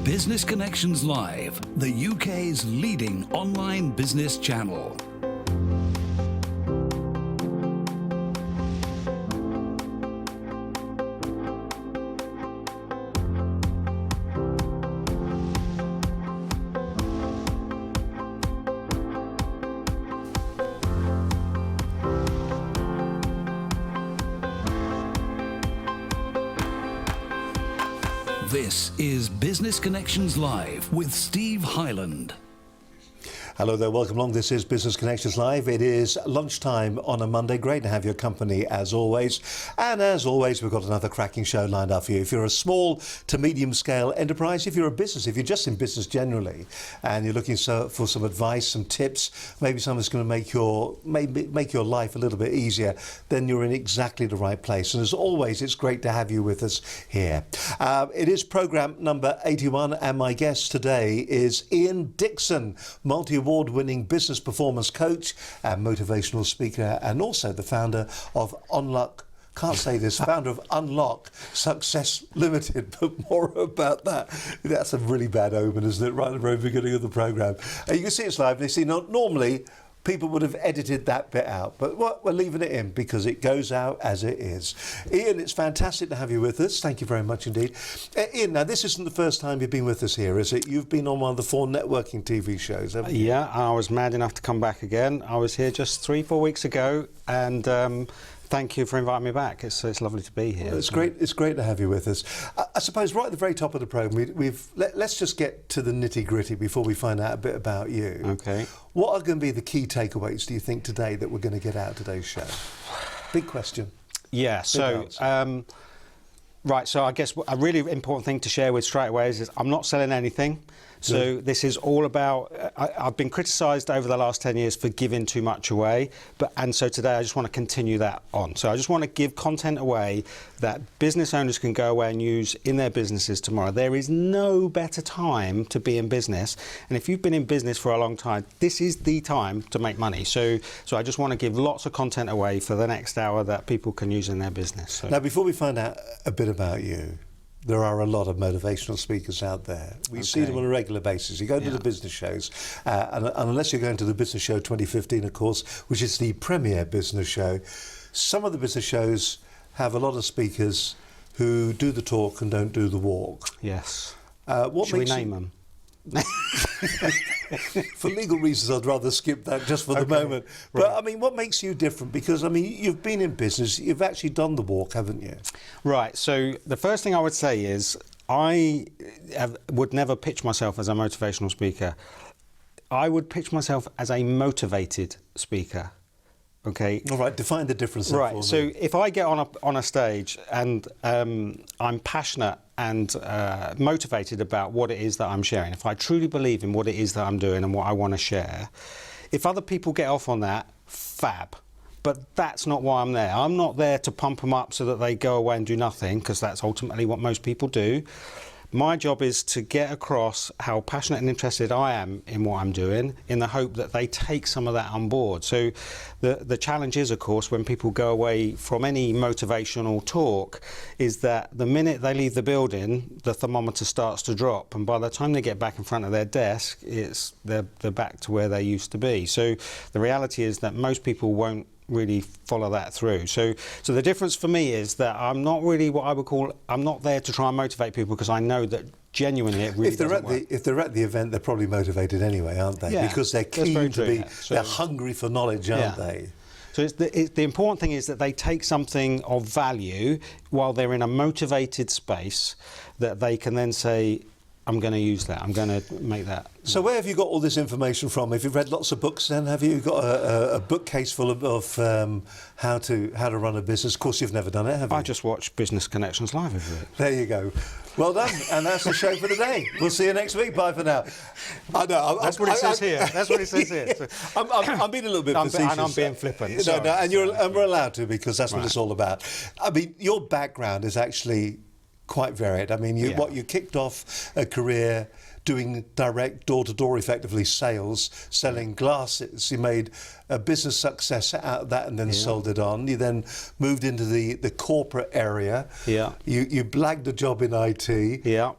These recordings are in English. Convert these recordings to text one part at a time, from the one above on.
Business Connections Live, the UK's leading online business channel. This is Business Connections Live with Steve Hyland. Hello there, welcome along. This is Business Connections Live. It is lunchtime on a Monday. Great to have your company as always. And as always, we've got another cracking show lined up for you. If you're a small to medium scale enterprise, if you're a business, if you're just in business generally, and you're looking for some advice, some tips, maybe something that's going to make your life a little bit easier, then you're in exactly the right place. And as always, it's great to have you with us here. It is program number 81, and my guest today is Ian Dickson, multi-award-winning business performance coach and motivational speaker, and also the founder of founder of Unlock Success Limited, but more about that. That's a really bad omen, isn't it, right at the very beginning of the programme. You can see it's live. You see, normally people would have edited that bit out, but we're leaving it in because it goes out as it is. Ian, it's fantastic to have you with us. Thank you very much indeed. Ian, now this isn't the first time you've been with us here, is it? You've been on one of the 4 networking TV shows, haven't you? Yeah, I was mad enough to come back again. I was here just 3-4 weeks ago, and thank you for inviting me back. It's lovely to be here. Well, it's great. It's great to have you with us. I suppose right at the very top of the programme, let's just get to the nitty gritty before we find out a bit about you. Okay. What are going to be the key takeaways, do you think, today that we're going to get out of today's show? Big question. Yeah. Right. So I guess a really important thing to share with straight away is I'm not selling anything. So this is all about, I've been criticised over the last 10 years for giving too much away, and so today I just want to continue that on. So I just want to give content away that business owners can go away and use in their businesses tomorrow. There is no better time to be in business, and if you've been in business for a long time, this is the time to make money. So I just want to give lots of content away for the next hour that people can use in their business. So. Now, before we find out a bit about you, there are a lot of motivational speakers out there. We see them on a regular basis. You go to the business shows, and unless you're going to the Business Show 2015, of course, which is the premier business show, some of the business shows have a lot of speakers who do the talk and don't do the walk. Yes. Should we name them? For legal reasons, I'd rather skip that just for the moment. But right. I mean, what makes you different? Because I mean, you've been in business, you've actually done the walk, haven't you? Right. So the first thing I would say is I would never pitch myself as a motivational speaker. I would pitch myself as a motivated speaker. Okay. All right. Define the difference. Right. So if I get on a stage and I'm passionate and motivated about what it is that I'm sharing, if I truly believe in what it is that I'm doing and what I want to share, if other people get off on that, fab. But that's not why I'm there. I'm not there to pump them up so that they go away and do nothing, because that's ultimately what most people do. My job is to get across how passionate and interested I am in what I'm doing, in the hope that they take some of that on board. So the challenge is, of course, when people go away from any motivational talk, is that the minute they leave the building, the thermometer starts to drop, and by the time they get back in front of their desk, they're back to where they used to be. So the reality is that most people won't really follow that through. So the difference for me is that I'm not really what I would call, I'm not there to try and motivate people, because I know that genuinely it really doesn't work. If they're at the event, they're probably motivated anyway, aren't they? Yeah, because they're keen to be, So, they're hungry for knowledge, aren't they? So the important thing is that they take something of value while they're in a motivated space, that they can then say, I'm going to use that. I'm going to make that. So where have you got all this information from? Have you read lots of books then? Have you got a bookcase full of how to run a business? Of course, you've never done it, have you? I just watch Business Connections Live every week. There you go. Well done. And that's the show for today. We'll see you next week. Bye for now. I know. That's what it says here. That's what it says here. So, I'm being a little bit facetious. And I'm being flippant. And we're allowed to, because that's what it's all about. I mean, your background is actually quite varied. I mean, you kicked off a career doing direct door-to-door, effectively sales, selling glasses. You made a business success out of that and then sold it on. You then moved into the corporate area. Yeah. You blagged a job in IT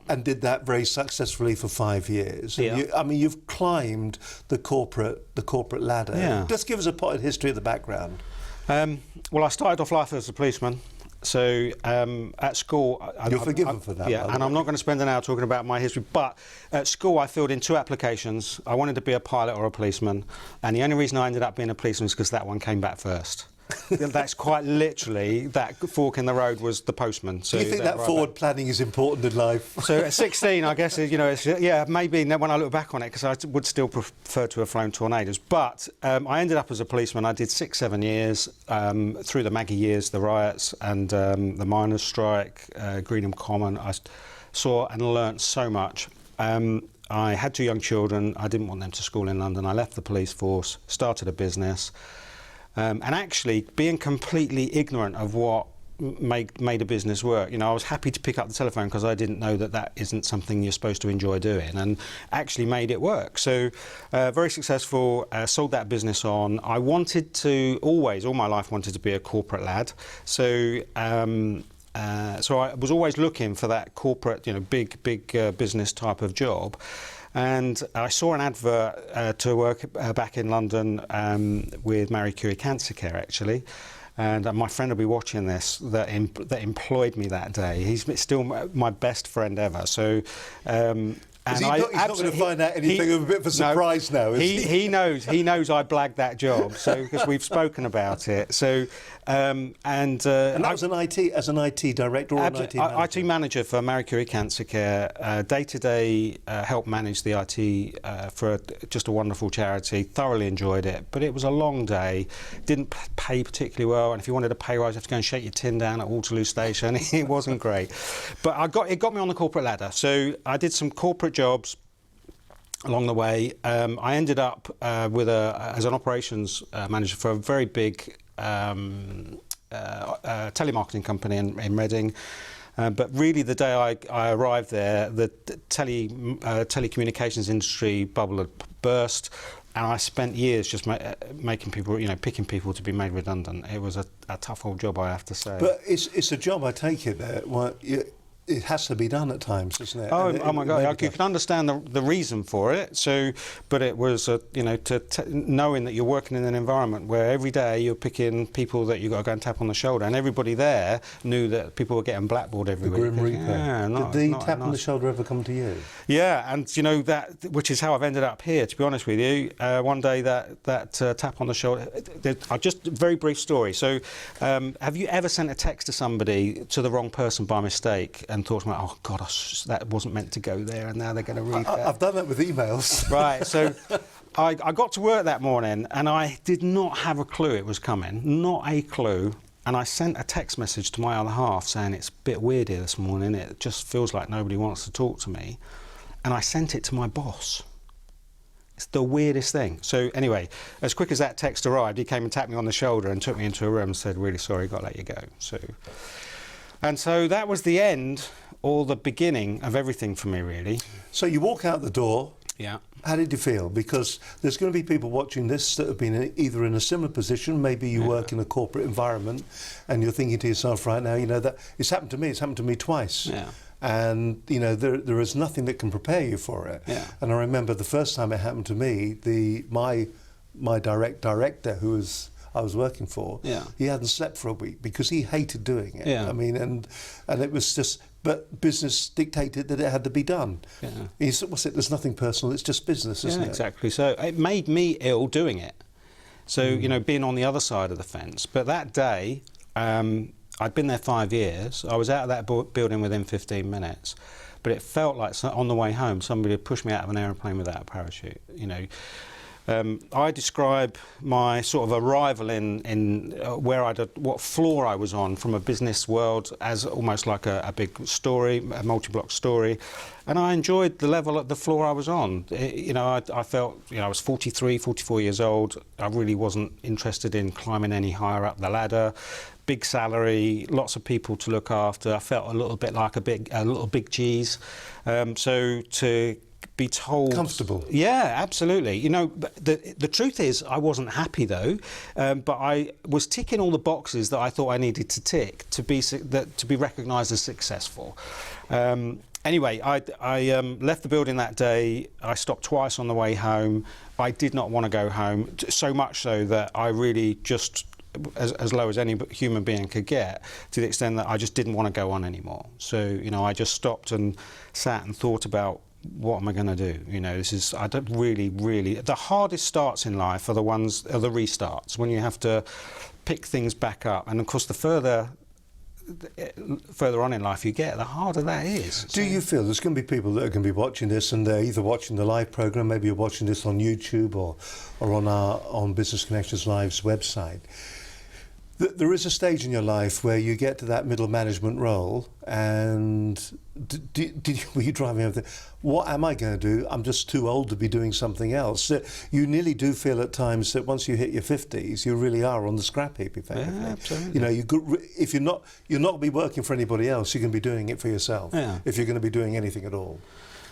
and did that very successfully for 5 years. And you've climbed the corporate ladder. Yeah. Just give us a potted history of the background. Well, I started off life as a policeman. So at school... You're forgiven for that. Yeah, and I'm not going to spend an hour talking about my history, but at school I filled in 2 applications. I wanted to be a pilot or a policeman, and the only reason I ended up being a policeman is because that one came back first. That's quite literally, that fork in the road was the postman. So do you think that forward planning is important in life? So at 16, I guess, maybe when I look back on it, because I would still prefer to have flown Tornadoes. But I ended up as a policeman. I did 6-7 years, through the Maggie years, the riots and the miners' strike, Greenham Common. I saw and learnt so much. I had 2 young children. I didn't want them to school in London. I left the police force, started a business. And actually, being completely ignorant of what made a business work, I was happy to pick up the telephone because I didn't know that isn't something you're supposed to enjoy doing, and actually made it work. So, very successful, sold that business on. I wanted to, all my life, wanted to be a corporate lad. So, so I was always looking for that corporate, big business type of job. And I saw an advert to work back in London with Marie Curie Cancer Care, actually. And my friend will be watching this, that employed me that day. He's still my best friend ever. So, he's not going to find out anything of a bit of a surprise now, is he? He knows I blagged that job, so because we've spoken about it. So, and that was as an IT director or an IT manager? IT manager for Marie Curie Cancer Care. Day-to-day help manage the IT for just a wonderful charity. Thoroughly enjoyed it, but it was a long day. Didn't pay particularly well, and if you wanted a pay rise, you had to go and shake your tin down at Waterloo Station. It wasn't great, but it got me on the corporate ladder. So I did some corporate jobs along the way. I ended up as an operations manager for a very big telemarketing company in Reading. But really, the day I arrived there, the telecommunications industry bubble had burst, and I spent years just making people, picking people to be made redundant. It was a tough old job, I have to say. But it's a job, I take it, that it has to be done at times, doesn't it? Oh my God! You can understand the reason for it. So, but it was knowing that you're working in an environment where every day you're picking people that you got to go and tap on the shoulder, and everybody there knew that people were getting blackballed every week. The Grim Reaper. Yeah, did the tap on the shoulder ever come to you? Yeah, and that, which is how I've ended up here. To be honest with you, one day that tap on the shoulder. Just a very brief story. So, have you ever sent a text to somebody, to the wrong person by mistake, and thought, oh God, that wasn't meant to go there, and now they're going to read that? I've done that with emails. Right, so I got to work that morning, and I did not have a clue it was coming, not a clue. And I sent a text message to my other half saying, it's a bit weird here this morning, it just feels like nobody wants to talk to me. And I sent it to my boss. It's the weirdest thing. So anyway, as quick as that text arrived, he came and tapped me on the shoulder and took me into a room and said, really sorry, got to let you go. And so that was the end, or the beginning of everything for me, really. So you walk out the door. Yeah. How did you feel? Because there's going to be people watching this that have been either in a similar position, maybe you work in a corporate environment, and you're thinking to yourself right now, that it's happened to me twice. Yeah. And, there is nothing that can prepare you for it. Yeah. And I remember the first time it happened to me, my director, who I was working for, he hadn't slept for a week because he hated doing it. Yeah. I mean, and it was just, but business dictated that it had to be done. Yeah. He said, what's it? There's nothing personal, it's just business, isn't it? Exactly. So it made me ill doing it. So, being on the other side of the fence. But that day, I'd been there 5 years. I was out of that building within 15 minutes. But it felt like on the way home, somebody had pushed me out of an aeroplane without a parachute. I describe my sort of arrival in what floor I was on from a business world as almost like a big story, a multi-block story, and I enjoyed the level at the floor I was on. I felt, I was 43, 44 years old. I really wasn't interested in climbing any higher up the ladder. Big salary, lots of people to look after. I felt a little bit like a little big cheese. So to be told comfortable. Yeah, absolutely. The truth is I wasn't happy though, but I was ticking all the boxes that I thought I needed to tick to be recognised as successful. Anyway, I left the building that day. I stopped twice on the way home. I did not want to go home, so much so that I really just, as low as any human being could get, to the extent that I just didn't want to go on anymore. So, I just stopped and sat and thought about, what am I going to do? I don't really, the hardest starts in life are the restarts, when you have to pick things back up. And of course, the further on in life you get, the harder that is. Do you feel there's going to be people that are going to be watching this, and they're either watching the live program, maybe you're watching this on YouTube or on Business Connections Live's website? There is a stage in your life where you get to that middle management role, and were you driving over there? What am I going to do? I'm just too old to be doing something else. You nearly do feel at times that once you hit your 50s, you really are on the scrap heap, effectively. Yeah, absolutely. If you're not going to be working for anybody else, you're going to be doing it for yourself. Yeah. If you're going to be doing anything at all.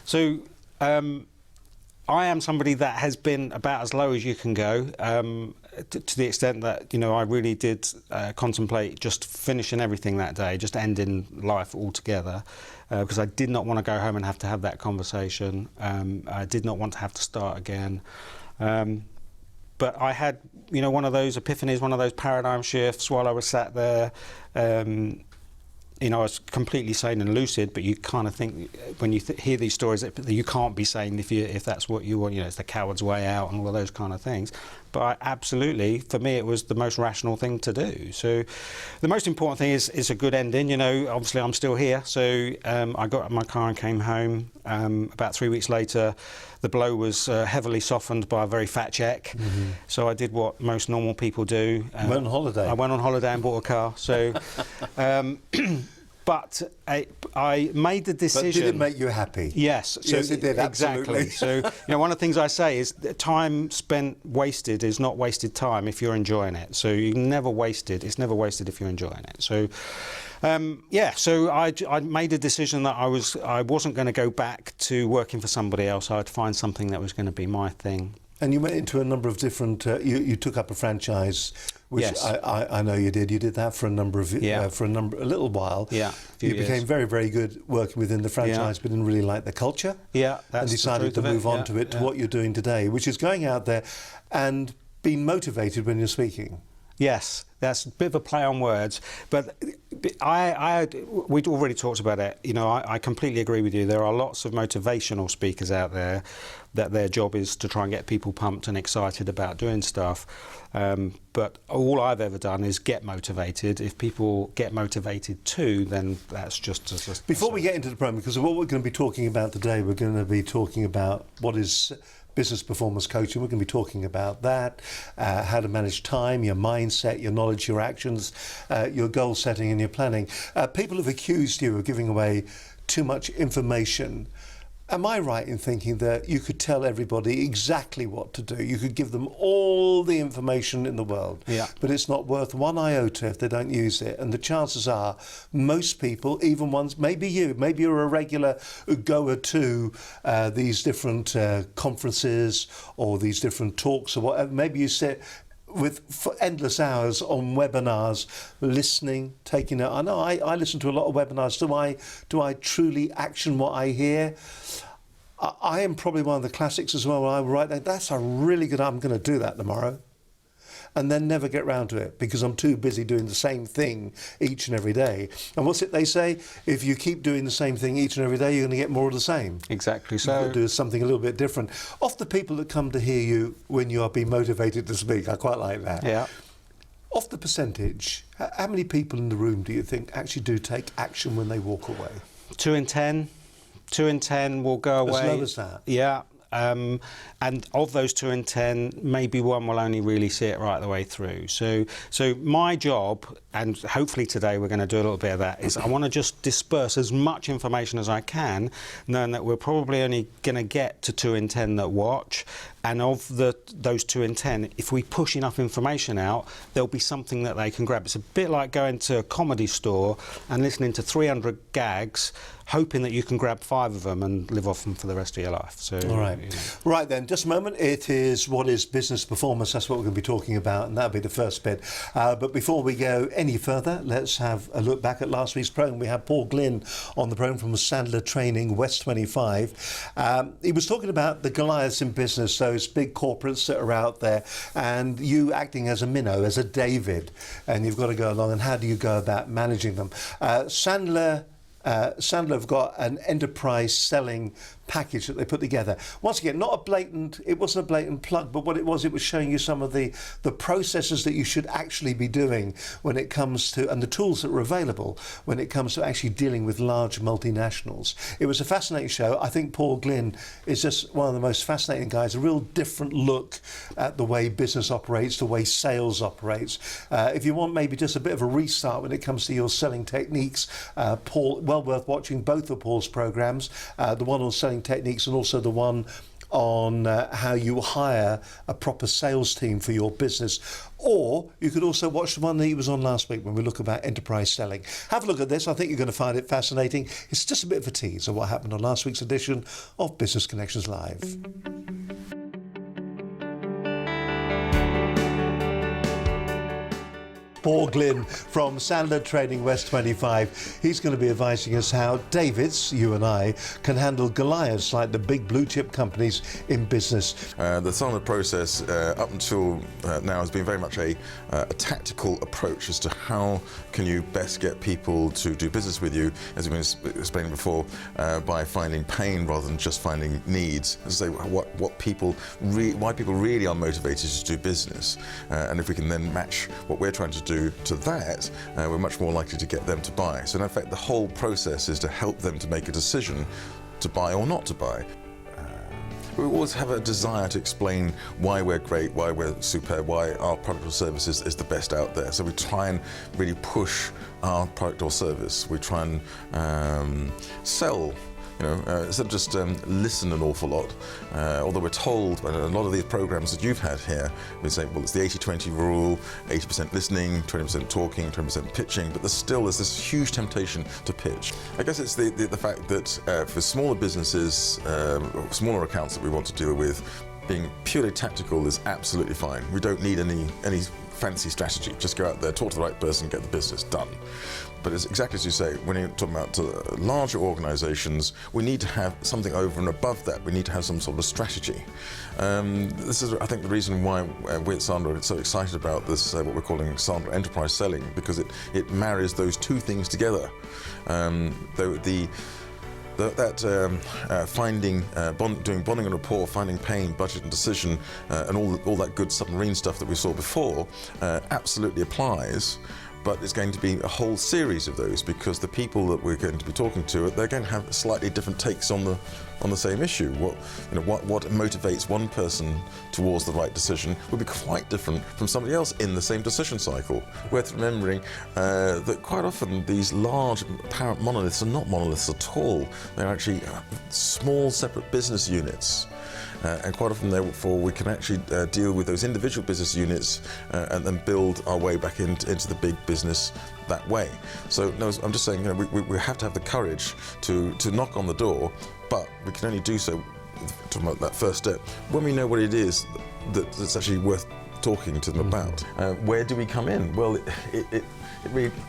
So I am somebody that has been about as low as you can go, to the extent that, I really did contemplate just finishing everything that day, just ending life altogether, because I did not want to go home and have to have that conversation. I did not want to have to start again. But I had, one of those epiphanies, one of those paradigm shifts while I was sat there. I was completely sane and lucid, but you kind of think when you hear these stories that you can't be sane if that's what you want. It's the coward's way out and all of those kind of things. But absolutely, for me, it was the most rational thing to do. So the most important thing is a good ending. Obviously I'm still here. So I got in my car and came home. About 3 weeks later, the blow was heavily softened by a very fat check. Mm-hmm. So I did what most normal people do. Went on holiday. I went on holiday and bought a car. So, but I made the decision. But did it make you happy? Yes. So yes, it did. Absolutely. Exactly. So, one of the things I say is that time spent wasted is not wasted time if you're enjoying it. So you never wasted. It's never wasted if you're enjoying it. So. So I made a decision that I wasn't going to go back to working for somebody else. I'd find something that was going to be my thing. And you went into a number of different. You took up a franchise, which yes. I know you did. You did that for a little while. Yeah. You became very, very good working within the franchise, but didn't really like the culture. Yeah, that's and decided to move on to what you're doing today, which is going out there and being motivated when you're speaking. Yes, that's a bit of a play on words, but we'd already talked about it. I completely agree with you. There are lots of motivational speakers out there that their job is to try and get people pumped and excited about doing stuff. But all I've ever done is get motivated. If people get motivated too, then that's just Before we get into the program, because of what we're going to be talking about today, we're going to be talking about what is business performance coaching. We're going to be talking about that, how to manage time, your mindset, your knowledge, your actions, your goal setting and your planning. People have accused you of giving away too much information. Am I right in thinking that you could tell everybody exactly what to do? You could give them all the information in the world, but it's not worth one iota if they don't use it. And the chances are most people, even ones, maybe you're a regular goer to these different conferences or these different talks or whatever. Maybe you sit for endless hours on webinars, listening, taking it. I know I listen to a lot of webinars. Do I truly action what I hear? I am probably one of the classics as well. I write that's a really good. I'm going to do that tomorrow, and then never get round to it because I'm too busy doing the same thing each and every day. And what's it they say? If you keep doing the same thing each and every day, you're going to get more of the same. Exactly. So you've got to do something a little bit different. Of the people that come to hear you when you are being motivated to speak, I quite like that. Yeah. Off the percentage, how many people in the room do you think actually do take action when they walk away? 2 in 10. 2 in 10 will go away. As low as that? Yeah. And of those 2 in 10, maybe one will only really see it right the way through. So my job, and hopefully today we're going to do a little bit of that, is I want to just disperse as much information as I can, knowing that we're probably only going to get to 2 in 10 that watch. And of those 2 in 10, if we push enough information out, there'll be something that they can grab. It's a bit like going to a comedy store and listening to 300 gags, hoping that you can grab 5 of them and live off them for the rest of your life. So, all right. Right then, just a moment. It is what is business performance. That's what we're going to be talking about, and that'll be the first bit. But before we go any further, let's have a look back at last week's programme. We had Paul Glynn on the programme from Sandler Training, West 25. He was talking about the Goliaths in business, those big corporates that are out there, and you acting as a minnow, as a David, and you've got to go along, and how do you go about managing them? Sandler have got an enterprise selling package that they put together. Once again, it wasn't a blatant plug, but what it was showing you some of the processes that you should actually be doing when it comes to, and the tools that were available when it comes to actually dealing with large multinationals. It was a fascinating show. I think Paul Glynn is just one of the most fascinating guys, a real different look at the way business operates, the way sales operates. If you want maybe just a bit of a restart when it comes to your selling techniques, Paul, well worth watching both of Paul's programs, the one on selling techniques and also the one on how you hire a proper sales team for your business. Or you could also watch the one that he was on last week when we look about enterprise selling. Have a look at this. I think you're going to find it fascinating. It's just a bit of a tease of what happened on last week's edition of Business Connections Live. Paul Glynn from Sandler Training West 25. He's going to be advising us how Davids, you and I, can handle Goliaths like the big blue chip companies in business. The Sandler process up until now has been very much a tactical approach as to how can you best get people to do business with you, as we've been explaining before, by finding pain rather than just finding needs. As I say, why people really are motivated to do business, and if we can then match what we're trying to do to that, we're much more likely to get them to buy. So in effect, the whole process is to help them to make a decision to buy or not to buy. We always have a desire to explain why we're great, why we're superb, why our product or service is the best out there. So we try and really push our product or service. We try and sell. Instead of just listen an awful lot, although we're told by a lot of these programs that you've had here, we say, well, it's the 80-20 rule, 80% listening, 20% talking, 20% pitching, but there's this huge temptation to pitch. I guess it's the fact that for smaller businesses, smaller accounts that we want to deal with, being purely tactical is absolutely fine. We don't need any fancy strategy. Just go out there, talk to the right person, get the business done. But it's exactly as you say, when you're talking about larger organisations, we need to have something over and above that. We need to have some sort of strategy. This is, I think, the reason why we at Sandler are so excited about this, what we're calling Sandler Enterprise Selling, because it marries those two things together. Doing bonding and rapport, finding pain, budget and decision, and all that good submarine stuff that we saw before absolutely applies. But it's going to be a whole series of those, because the people that we're going to be talking to, they're going to have slightly different takes on the same issue. What motivates one person towards the right decision will be quite different from somebody else in the same decision cycle. Worth remembering that quite often these large apparent monoliths are not monoliths at all. They're actually small separate business units. And quite often, therefore, we can actually deal with those individual business units and then build our way back into the big business that way. So, no, I'm just saying, we have to have the courage to knock on the door, but we can only do so, talking about that first step, when we know what it is that's actually worth talking to them about. Where do we come in? Well,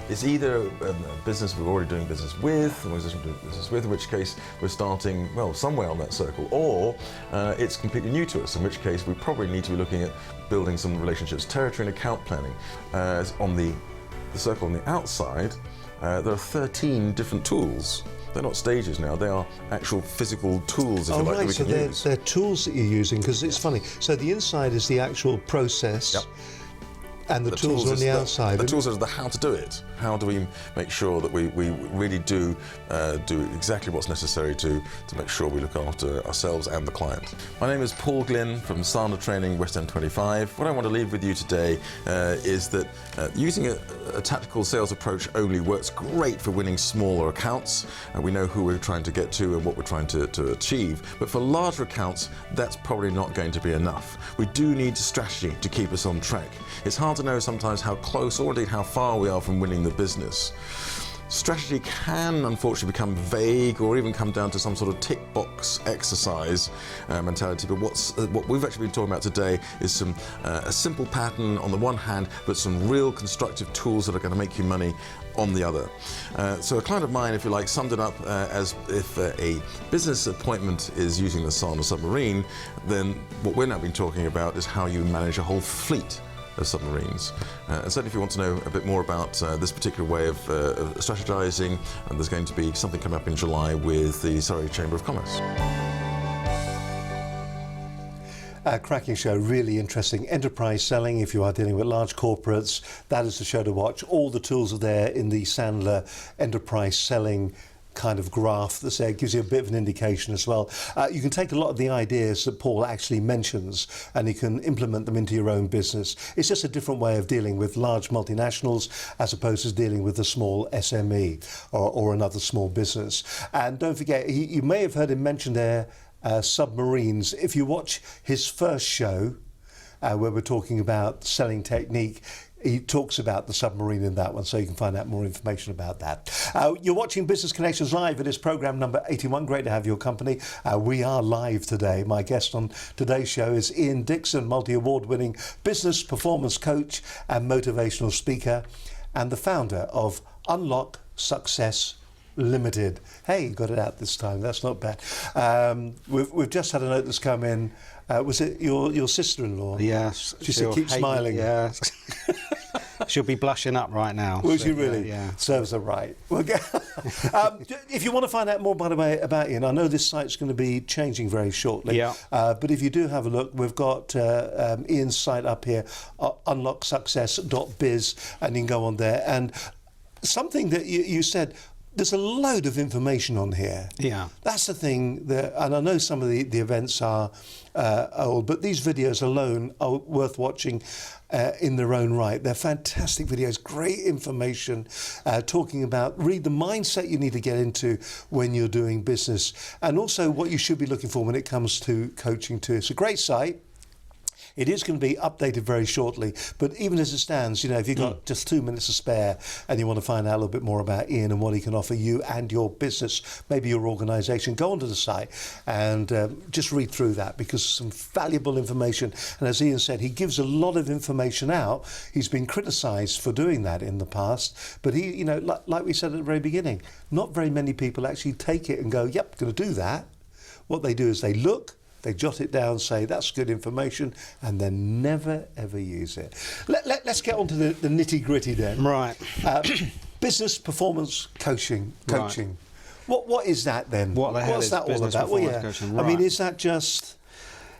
it's either a business we're already doing business with, in which case we're starting, well, somewhere on that circle, or it's completely new to us, in which case we probably need to be looking at building some relationships, territory and account planning. On the circle on the outside, there are 13 different tools. They're not stages now, they are actual physical tools, if you like, that we can use. They're tools that you're using, because it's funny. So the inside is the actual process. Yep. And the tools are on the outside. The tools are the how to do it. How do we make sure that we really do exactly what's necessary to make sure we look after ourselves and the client. My name is Paul Glynn from Sana Training, West End 25. What I want to leave with you today is that using a tactical sales approach only works great for winning smaller accounts. We know who we're trying to get to and what we're trying to achieve. But for larger accounts, that's probably not going to be enough. We do need strategy to keep us on track. It's hard to know sometimes how close or indeed how far we are from winning the business. Strategy can unfortunately become vague or even come down to some sort of tick box exercise mentality, but what we've actually been talking about today is a simple pattern on the one hand, but some real constructive tools that are going to make you money on the other. So a client of mine, if you like, summed it up as if a business appointment is using the Sana submarine, then what we're now been talking about is how you manage a whole fleet of submarines. And certainly if you want to know a bit more about this particular way of strategizing, and there's going to be something coming up in July with the Surrey Chamber of Commerce. Cracking show, really interesting. Enterprise selling, if you are dealing with large corporates, that is the show to watch. All the tools are there in the Sandler enterprise selling kind of graph that's there. It gives you a bit of an indication as well. You can take a lot of the ideas that Paul actually mentions and you can implement them into your own business. It's just a different way of dealing with large multinationals as opposed to dealing with a small SME or another small business. And don't forget, you may have heard him mention there submarines. If you watch his first show where we're talking about selling technique, he talks about the submarine in that one, so you can find out more information about that. You're watching Business Connections Live. It is programme number 81. Great to have your company. We are live today. My guest on today's show is Ian Dickson, multi-award winning business performance coach and motivational speaker, and the founder of Unlock Success Limited. Hey, you got it out this time. That's not bad. We've just had a note that's come in. Was it your sister-in-law? Yes. She said keep smiling. Yeah. She'll be blushing up right now. Will she really? Yeah. Serves her right. If you want to find out more, by the way, about Ian, I know this site's going to be changing very shortly. Yeah. But if you do have a look, we've got Ian's site up here, unlocksuccess.biz, and you can go on there. And something that you said, there's a load of information on here. Yeah. That's the thing, and I know some of the events are old, but these videos alone are worth watching in their own right. They're fantastic videos, great information, talking about, read the mindset you need to get into when you're doing business, and also what you should be looking for when it comes to coaching too. It's a great site. It is going to be updated very shortly, but even as it stands, if you've got just 2 minutes to spare and you want to find out a little bit more about Ian and what he can offer you and your business, maybe your organisation, go onto the site and just read through that, because some valuable information. And as Ian said, he gives a lot of information out. He's been criticised for doing that in the past, but he, like we said at the very beginning, not very many people actually take it and go, yep, going to do that. What they do is they look, they jot it down, say that's good information, and then never ever use it. Let's get on to the nitty gritty then. Right. Business performance coaching. Right. What is that then? What the hell What's is that all business about? performance coaching? I mean, Right. is that just?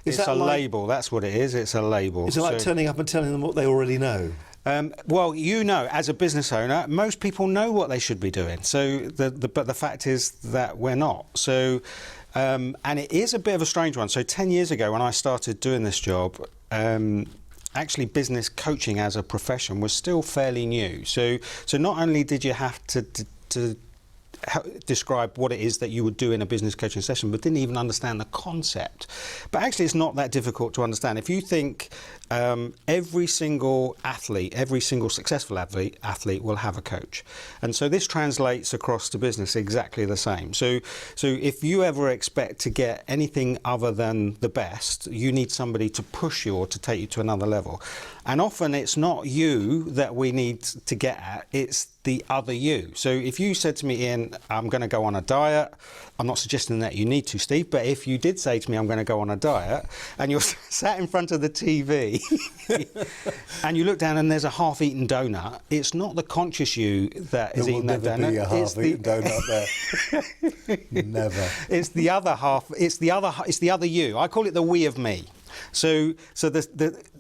It's a label. That's what it is. It's a label. Is it like turning up and telling them what they already know? Well, as a business owner, most people know what they should be doing. So, but the fact is that we're not. So. And it is a bit of a strange one. So 10 years ago when I started doing this job, actually business coaching as a profession was still fairly new. So not only did you have to describe what it is that you would do in a business coaching session, but didn't even understand the concept. But actually it's not that difficult to understand. If you think every single athlete, every single successful athlete will have a coach. And so this translates across to business exactly the same. So if you ever expect to get anything other than the best, you need somebody to push you or to take you to another level. And often it's not you that we need to get at, it's the other you. So if you said to me, Ian, I'm going to go on a diet, I'm not suggesting that you need to, Steve, but if you did say to me, I'm going to go on a diet, and you're sat in front of the TV and you look down and there's a half-eaten donut, it's not the conscious you that is eating that donut. There will never be a half-eaten donut there. Never. It's the other half. It's the other you. I call it the we of me. So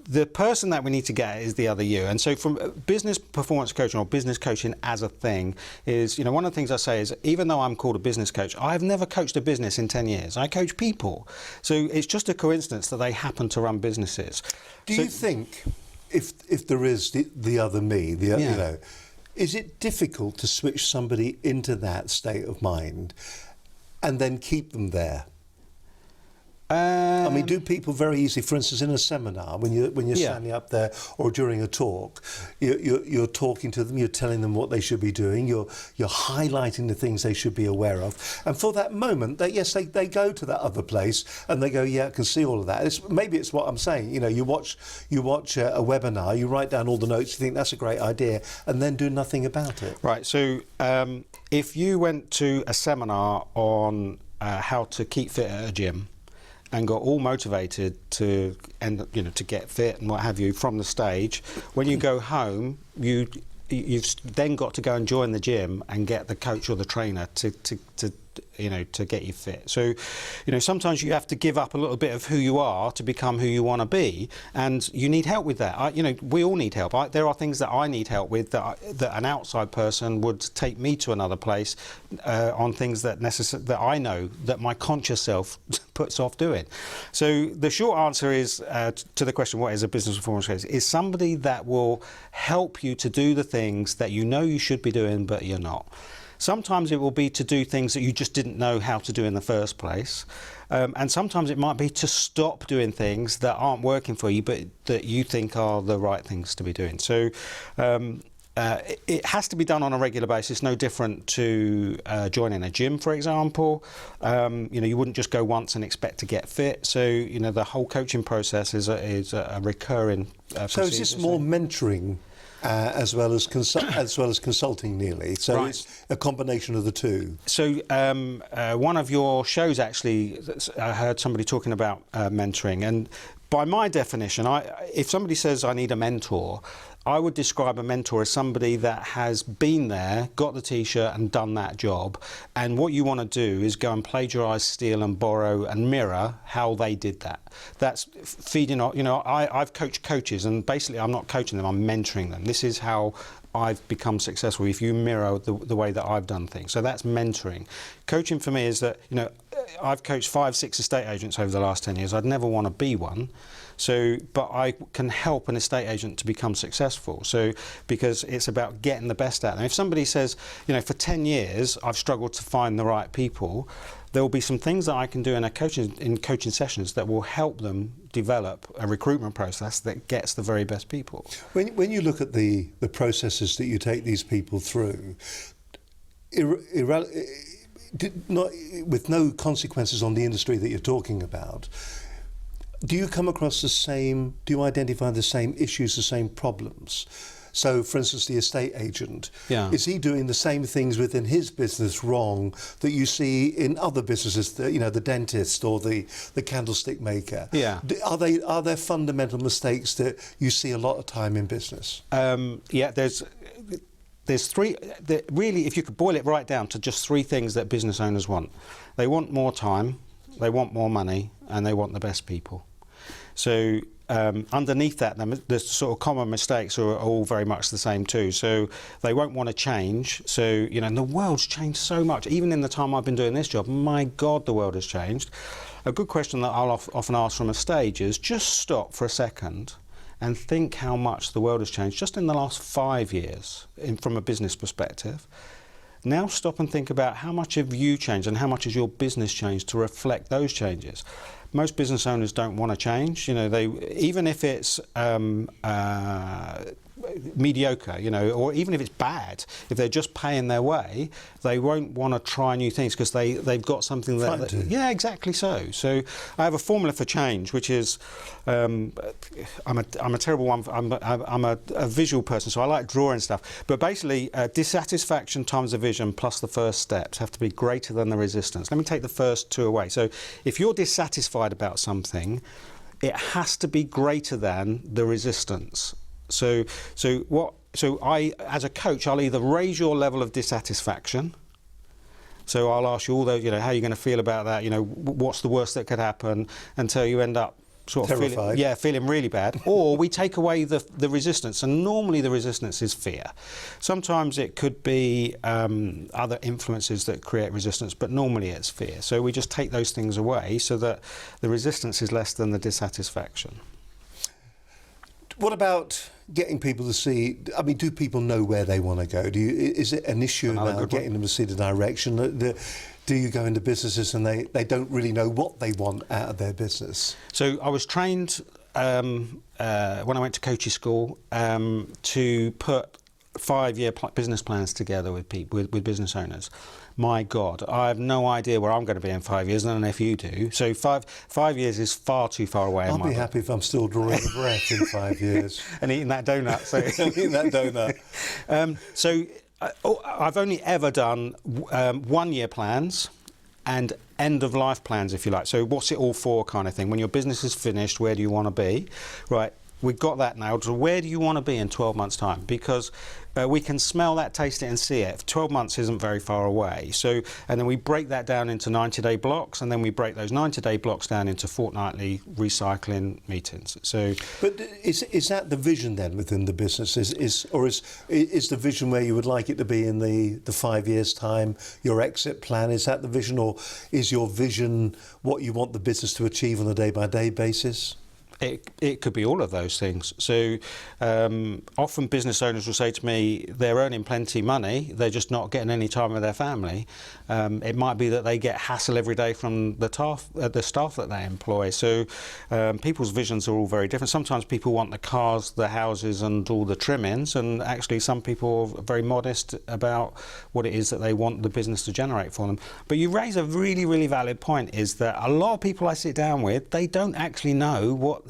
the person that we need to get is the other you. And so from business performance coaching or business coaching as a thing is, one of the things I say is, even though I'm called a business coach, I've never coached a business in 10 years. I coach people. So it's just a coincidence that they happen to run businesses. Do you think if there is the other me, is it difficult to switch somebody into that state of mind and then keep them there? I mean, do people very easily, for instance, in a seminar, when you're standing up there or during a talk, you're talking to them, you're telling them what they should be doing, you're highlighting the things they should be aware of, and for that moment, they go to that other place and they go, yeah, I can see all of that. Maybe it's what I'm saying. You watch a webinar, you write down all the notes, you think that's a great idea, and then do nothing about it. Right. So if you went to a seminar on how to keep fit at a gym, and got all motivated to get fit and what have you from the stage, when you go home, you've then got to go and join the gym and get the coach or the trainer to get you fit. So, sometimes you have to give up a little bit of who you are to become who you want to be, and you need help with that. We all need help. There are things that I need help with that an outside person would take me to another place on things that I know that my conscious self puts off doing. So the short answer is to the question, what is a business performance coach? Is somebody that will help you to do the things that you know you should be doing but you're not. Sometimes it will be to do things that you just didn't know how to do in the first place. And sometimes it might be to stop doing things that aren't working for you, but that you think are the right things to be doing. So it has to be done on a regular basis, no different to joining a gym, for example. You wouldn't just go once and expect to get fit. So, the whole coaching process is a recurring So is this more mentoring? As well as consulting, nearly. So right. It's a combination of the two. So one of your shows, actually, I heard somebody talking about mentoring, and by my definition, if somebody says I need a mentor, I would describe a mentor as somebody that has been there, got the T-shirt and done that job, and what you want to do is go and plagiarise, steal and borrow and mirror how they did that. That's feeding on, I've coached coaches, and basically I'm not coaching them, I'm mentoring them. This is how I've become successful if you mirror the way that I've done things. So that's mentoring. Coaching for me is that, I've coached 5-6 estate agents over the last 10 years. I'd never want to be one. But I can help an estate agent to become successful. Because it's about getting the best out of them. If somebody says, for 10 years I've struggled to find the right people, there will be some things that I can do in coaching sessions that will help them develop a recruitment process that gets the very best people. When you look at the processes that you take these people through, with no consequences on the industry that you're talking about, do you come across do you identify the same issues, the same problems? So, for instance, the estate agent, is he doing the same things within his business wrong that you see in other businesses, the dentist or the candlestick maker? Yeah. Are there fundamental mistakes that you see a lot of time in business? There's three, really, if you could boil it right down to just three things that business owners want. They want more time, they want more money, and they want the best people. So underneath that, the sort of common mistakes are all very much the same too. So they won't want to change. So, and the world's changed so much. Even in the time I've been doing this job, my God, the world has changed. A good question that I'll often ask from a stage is just stop for a second and think how much the world has changed just in the last 5 years from a business perspective. Now stop and think about how much have you changed and how much has your business changed to reflect those changes. Most business owners don't want to change. Even if it's mediocre, or even if it's bad, if they're just paying their way, they won't want to try new things because they've got something that yeah, exactly so. So I have a formula for change, which is I'm a terrible one. I'm a visual person, so I like drawing stuff. But basically, dissatisfaction times the vision plus the first steps have to be greater than the resistance. Let me take the first two away. So if you're dissatisfied about something, it has to be greater than the resistance. So I, as a coach, I'll either raise your level of dissatisfaction. So I'll ask you all those, how are you going to feel about that? What's the worst that could happen until you end up sort of Terrified. feeling really bad, or we take away the resistance, and normally the resistance is fear. Sometimes it could be other influences that create resistance, but normally it's fear. So we just take those things away so that the resistance is less than the dissatisfaction. What about getting people to see? I mean, do people know where they want to go? Is it an issue about getting them to see the direction? Do you go into businesses and they don't really know what they want out of their business? So I was trained when I went to coaching school to put 5-year business plans together with people, with business owners. My God, I have no idea where I'm going to be in 5 years, and if you do. So five years is far too far away. I'll be happy if I'm still drawing a breath in 5 years. And eating that donut. So eating that donut. I've only ever done 1-year plans and end-of-life plans, if you like. So what's it all for kind of thing. When your business is finished, where do you want to be? Right, we've got that now. So where do you want to be in 12 months' time? Because we can smell that, taste it and see it. 12 months isn't very far away. So, and then we break that down into 90-day blocks, and then we break those 90-day blocks down into fortnightly recycling meetings. So, but is that the vision then within the business? Is the vision where you would like it to be in the 5 years' time? Your exit plan, is that the vision, or is your vision what you want the business to achieve on a day-by-day basis? It could be all of those things. So often business owners will say to me, they're earning plenty of money, they're just not getting any time with their family. It might be that they get hassle every day from the staff that they employ. So people's visions are all very different. Sometimes people want the cars, the houses and all the trimmings, and actually some people are very modest about what it is that they want the business to generate for them. But you raise a really, really valid point, is that a lot of people I sit down with, they don't actually know what,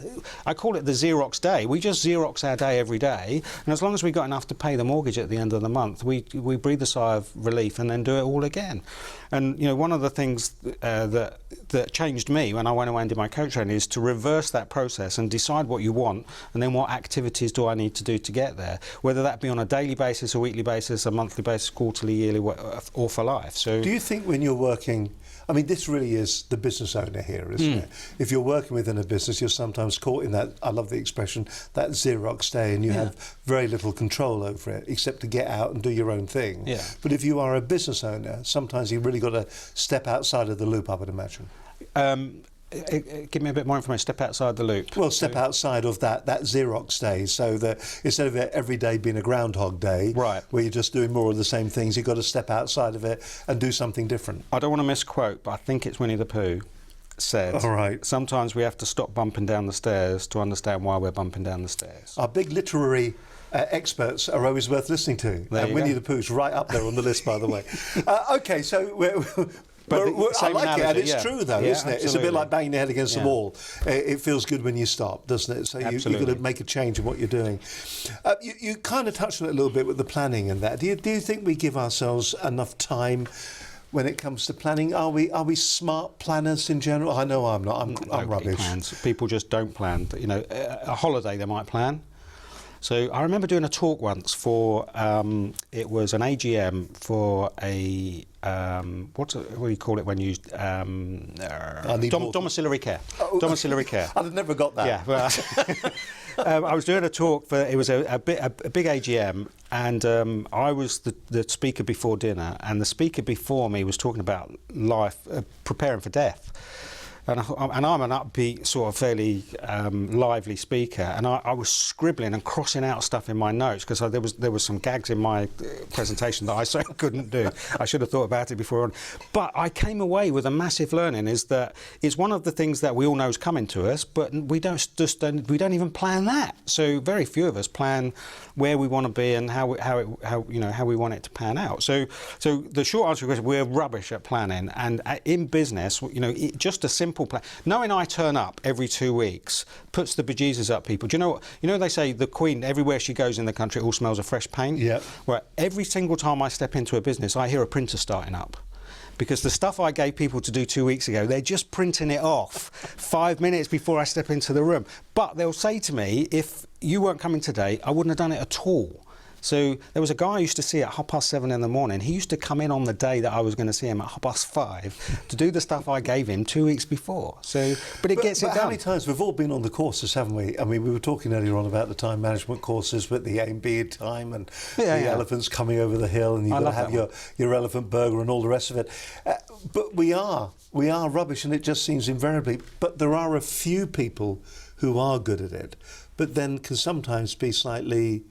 I call it the Xerox day. We just Xerox our day every day, and as long as we've got enough to pay the mortgage at the end of the month, we breathe a sigh of relief and then do it all again. And you know, one of the things that changed me when I went away and did my coach training is to reverse that process and decide what you want, and then what activities do I need to do to get there, whether that be on a daily basis, a weekly basis, a monthly basis, quarterly, yearly, or for life. So, do you think when you're working, I mean, this really is the business owner here, isn't it? If you're working within a business, you're sometimes caught in that, I love the expression, that Xerox day, and you have very little control over it, except to get out and do your own thing. Yeah. But if you are a business owner, sometimes you've really got to step outside of the loop, I would imagine. Give me a bit more information. Step outside the loop. Well, step outside of that Xerox day, so that instead of every day being a Groundhog Day, right, where you're just doing more of the same things, you've got to step outside of it and do something different. I don't want to misquote, but I think it's Winnie the Pooh said, all right, sometimes we have to stop bumping down the stairs to understand why we're bumping down the stairs. Our big literary experts are always worth listening to, and Winnie the Pooh's right up there on the list, by the way. Okay, so I like it, and it's true though, isn't it? It's a bit like banging your head against the wall. It feels good when you stop, doesn't it? So you've got to make a change in what you're doing. You kind of touched on it a little bit with the planning and that. Do you think we give ourselves enough time when it comes to planning? Are we smart planners in general? I know I'm not. I'm rubbish. Plans. People just don't plan. You know, a holiday they might plan. So I remember doing a talk once for, it was an AGM for a, what do you call it when you, domiciliary care. Oh. Domiciliary care. I've never got that. Yeah, well, I was doing a talk for, it was a big AGM, and I was the speaker before dinner, and the speaker before me was talking about life, preparing for death. And I'm an upbeat, sort of fairly lively speaker, and I was scribbling and crossing out stuff in my notes because there was some gags in my presentation that I so couldn't do. I should have thought about it before. But I came away with a massive learning, is that it's one of the things that we all know is coming to us, but we don't even plan that. So very few of us plan where we want to be and how we want it to pan out. So the short answer is we're rubbish at planning, and in business, just a simple plan. Knowing I turn up every 2 weeks puts the bejesus up people. Do you know what? You know they say the Queen, everywhere she goes in the country, it all smells of fresh paint? Yeah. Well, every single time I step into a business, I hear a printer starting up. Because the stuff I gave people to do 2 weeks ago, they're just printing it off 5 minutes before I step into the room. But they'll say to me, if you weren't coming today, I wouldn't have done it at all. So there was a guy I used to see at 7:30 in the morning. He used to come in on the day that I was going to see him at 5:30 to do the stuff I gave him 2 weeks before. So, but it gets it done. How many times we've all been on the courses, haven't we? I mean, we were talking earlier on about the time management courses with the A and B time and the elephants coming over the hill, and you've got to have your elephant burger and all the rest of it. But we are rubbish, and it just seems invariably. But there are a few people who are good at it, but then can sometimes be slightly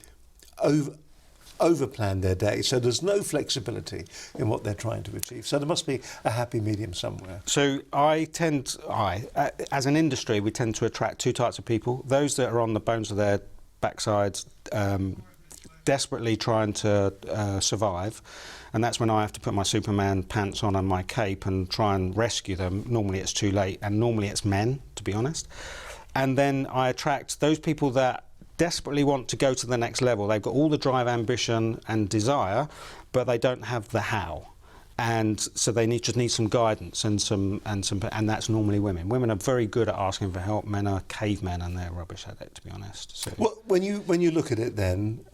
overplan their day, so there's no flexibility in what they're trying to achieve. So there must be a happy medium somewhere. So as an industry, we tend to attract two types of people: those that are on the bones of their backsides, desperately trying to survive, and that's when I have to put my Superman pants on and my cape and try and rescue them. Normally it's too late, and normally it's men, to be honest. And then I attract those people that desperately want to go to the next level. They've got all the drive, ambition and desire, but they don't have the how. And so they just need some guidance and that's normally women. Women are very good at asking for help. Men are cavemen and they're rubbish at it, to be honest. So. Well, when you look at it then,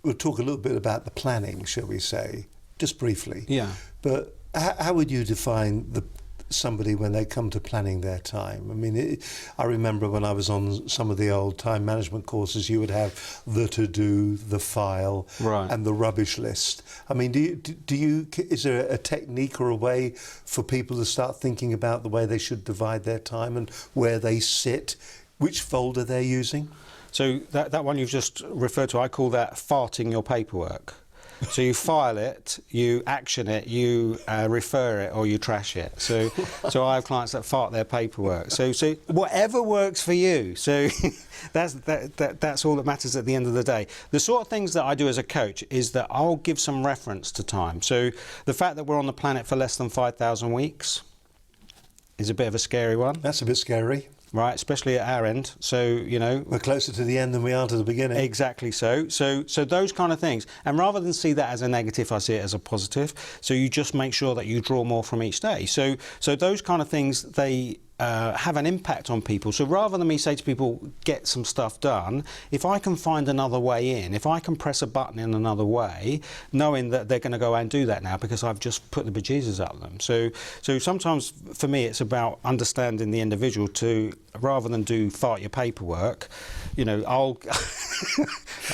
we'll talk a little bit about the planning, shall we say, just briefly. Yeah. But how would you define somebody when they come to planning their time? I mean, I remember when I was on some of the old time management courses, you would have the to-do, the file, and the rubbish list. I mean, is there a technique or a way for people to start thinking about the way they should divide their time and where they sit, which folder they're using? So that one you've just referred to, I call that farting your paperwork. So you file it, you action it, you refer it, or you trash it. So I have clients that fart their paperwork. So whatever works for you. So that's all that matters at the end of the day. The sort of things that I do as a coach is that I'll give some reference to time. So the fact that we're on the planet for less than 5,000 weeks is a bit of a scary one. That's a bit scary. Right, especially at our end. So, you know, we're closer to the end than we are to the beginning. Exactly so. So those kind of things. And rather than see that as a negative, I see it as a positive. So you just make sure that you draw more from each day. So those kind of things, they have an impact on people. So rather than me say to people, get some stuff done, if I can find another way in, if I can press a button in another way, knowing that they're going to go out and do that now because I've just put the bejesus up them. So sometimes for me it's about understanding the individual to, rather than do fart your paperwork, you know, I'll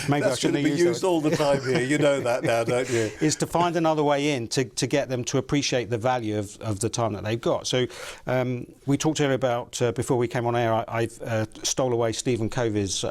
maybe that's I shouldn't have been used all the time here. You know that now, don't you? Is to find another way in to get them to appreciate the value of the time that they've got. So we talked earlier about before we came on air. I stole away Stephen Covey's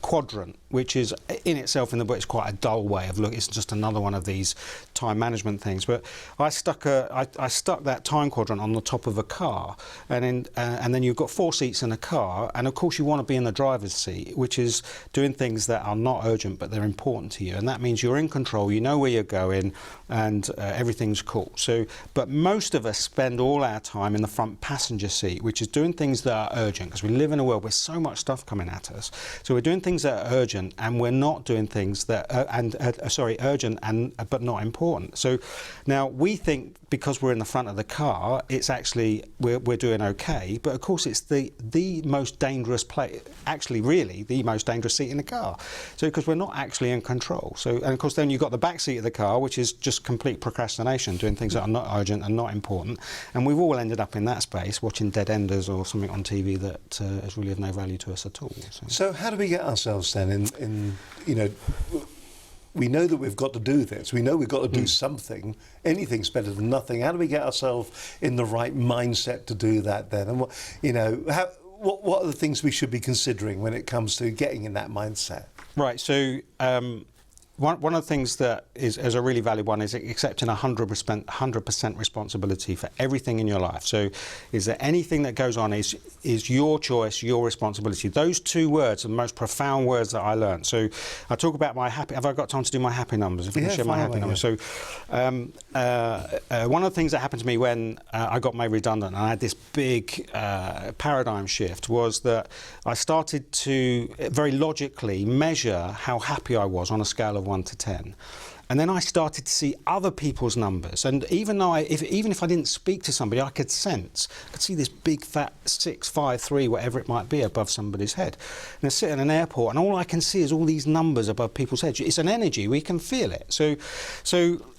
quadrant, which is in itself in the book it's quite a dull way of looking. It's just another one of these time management things. But I stuck that time quadrant on the top of a car, and then you've got 4 seats in a car, and of course you want to be in the driver's seat, which is doing things that are not urgent but they're important to you, and that means you're in control, you know where you're going, and everything's cool. So, but most of us spend all our time in the front passenger seat, which is doing things that are urgent, because we live in a world with so much stuff coming at us. So we're doing things that are urgent, and we're not doing things that urgent but not important. So now we think because we're in the front of the car, it's actually we're doing okay, but of course it's the most dangerous place, actually really the most dangerous seat in the car. So because we're not actually in control. So, and of course then you've got the back seat of the car, which is just complete procrastination, doing things that are not urgent and not important. And we've all ended up in that space, watching Dead Enders or something on TV that is really of no value to us at all. So how do we get ourselves then in you know, we know that we've got to do this. We know we've got to do something. Anything's better than nothing. How do we get ourselves in the right mindset to do that then? And what are the things we should be considering when it comes to getting in that mindset? Right. So one of the things that is a really valid one is accepting 100% responsibility for everything in your life. So is there anything that goes on is your choice, your responsibility. Those 2 words are the most profound words that I learned. So I talk about my happy, have I got time to do my happy numbers? If I can share my happy numbers. So one of the things that happened to me when I got made redundant and I had this big paradigm shift was that I started to very logically measure how happy I was on a scale of 1 to 10. And then I started to see other people's numbers. And even though even if I didn't speak to somebody, I could see this big fat 653, whatever it might be, above somebody's head. And I sit in an airport and all I can see is all these numbers above people's heads. It's an energy, we can feel it. So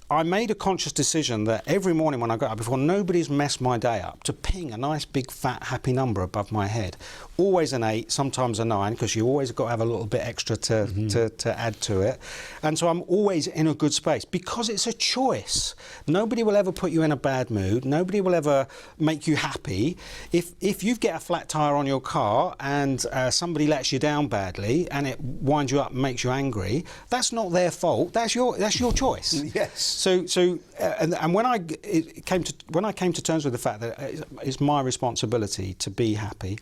I made a conscious decision that every morning when I got up, before nobody's messed my day up, to ping a nice big fat happy number above my head. Always an 8, sometimes a 9, because you always got to have a little bit extra to add to it. And so I'm always in a good space because it's a choice. Nobody will ever put you in a bad mood. Nobody will ever make you happy. If you get a flat tyre on your car and somebody lets you down badly and it winds you up and makes you angry, that's not their fault. That's your choice. Yes. And when I came to terms with the fact that it's my responsibility to be happy,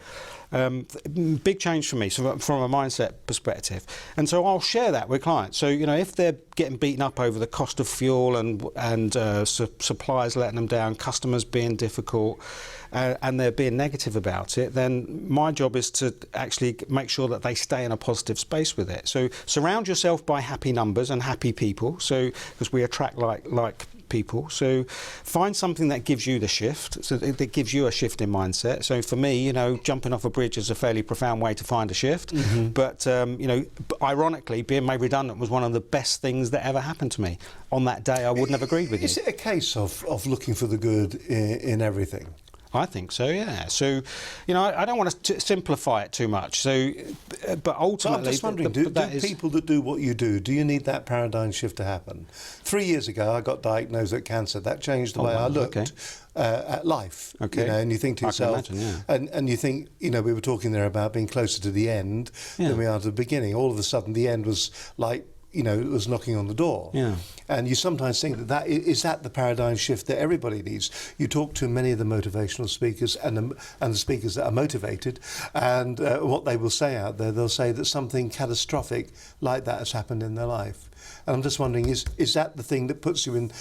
big change for me from a mindset perspective. And so I'll share that with clients. So, you know, if they're getting beaten up over the cost of fuel and suppliers letting them down, customers being difficult, and they're being negative about it, then my job is to actually make sure that they stay in a positive space with it. So surround yourself by happy numbers and happy people, so because we attract like people. So find something that gives you the shift, so that gives you a shift in mindset. So for me, you know, jumping off a bridge is a fairly profound way to find a shift. But you know, ironically, being made redundant was one of the best things that ever happened to me. On that day, I wouldn't have agreed with you. Is it a case of looking for the good in everything? I think so, yeah. So, you know, I don't want to simplify it too much. So, but ultimately, I'm just wondering, do people that do what you do you need that paradigm shift to happen? 3 years ago, I got diagnosed with cancer. That changed the way I looked at life. Okay. You know, and you think to yourself, I can imagine, and you think, you know, we were talking there about being closer to the end than we are to the beginning. All of a sudden, the end was like, you know, it was knocking on the door. Yeah. And you sometimes think that is the paradigm shift that everybody needs. You talk to many of the motivational speakers and the speakers that are motivated, and what they will say out there, they'll say that something catastrophic like that has happened in their life. And I'm just wondering, is that the thing that puts you in,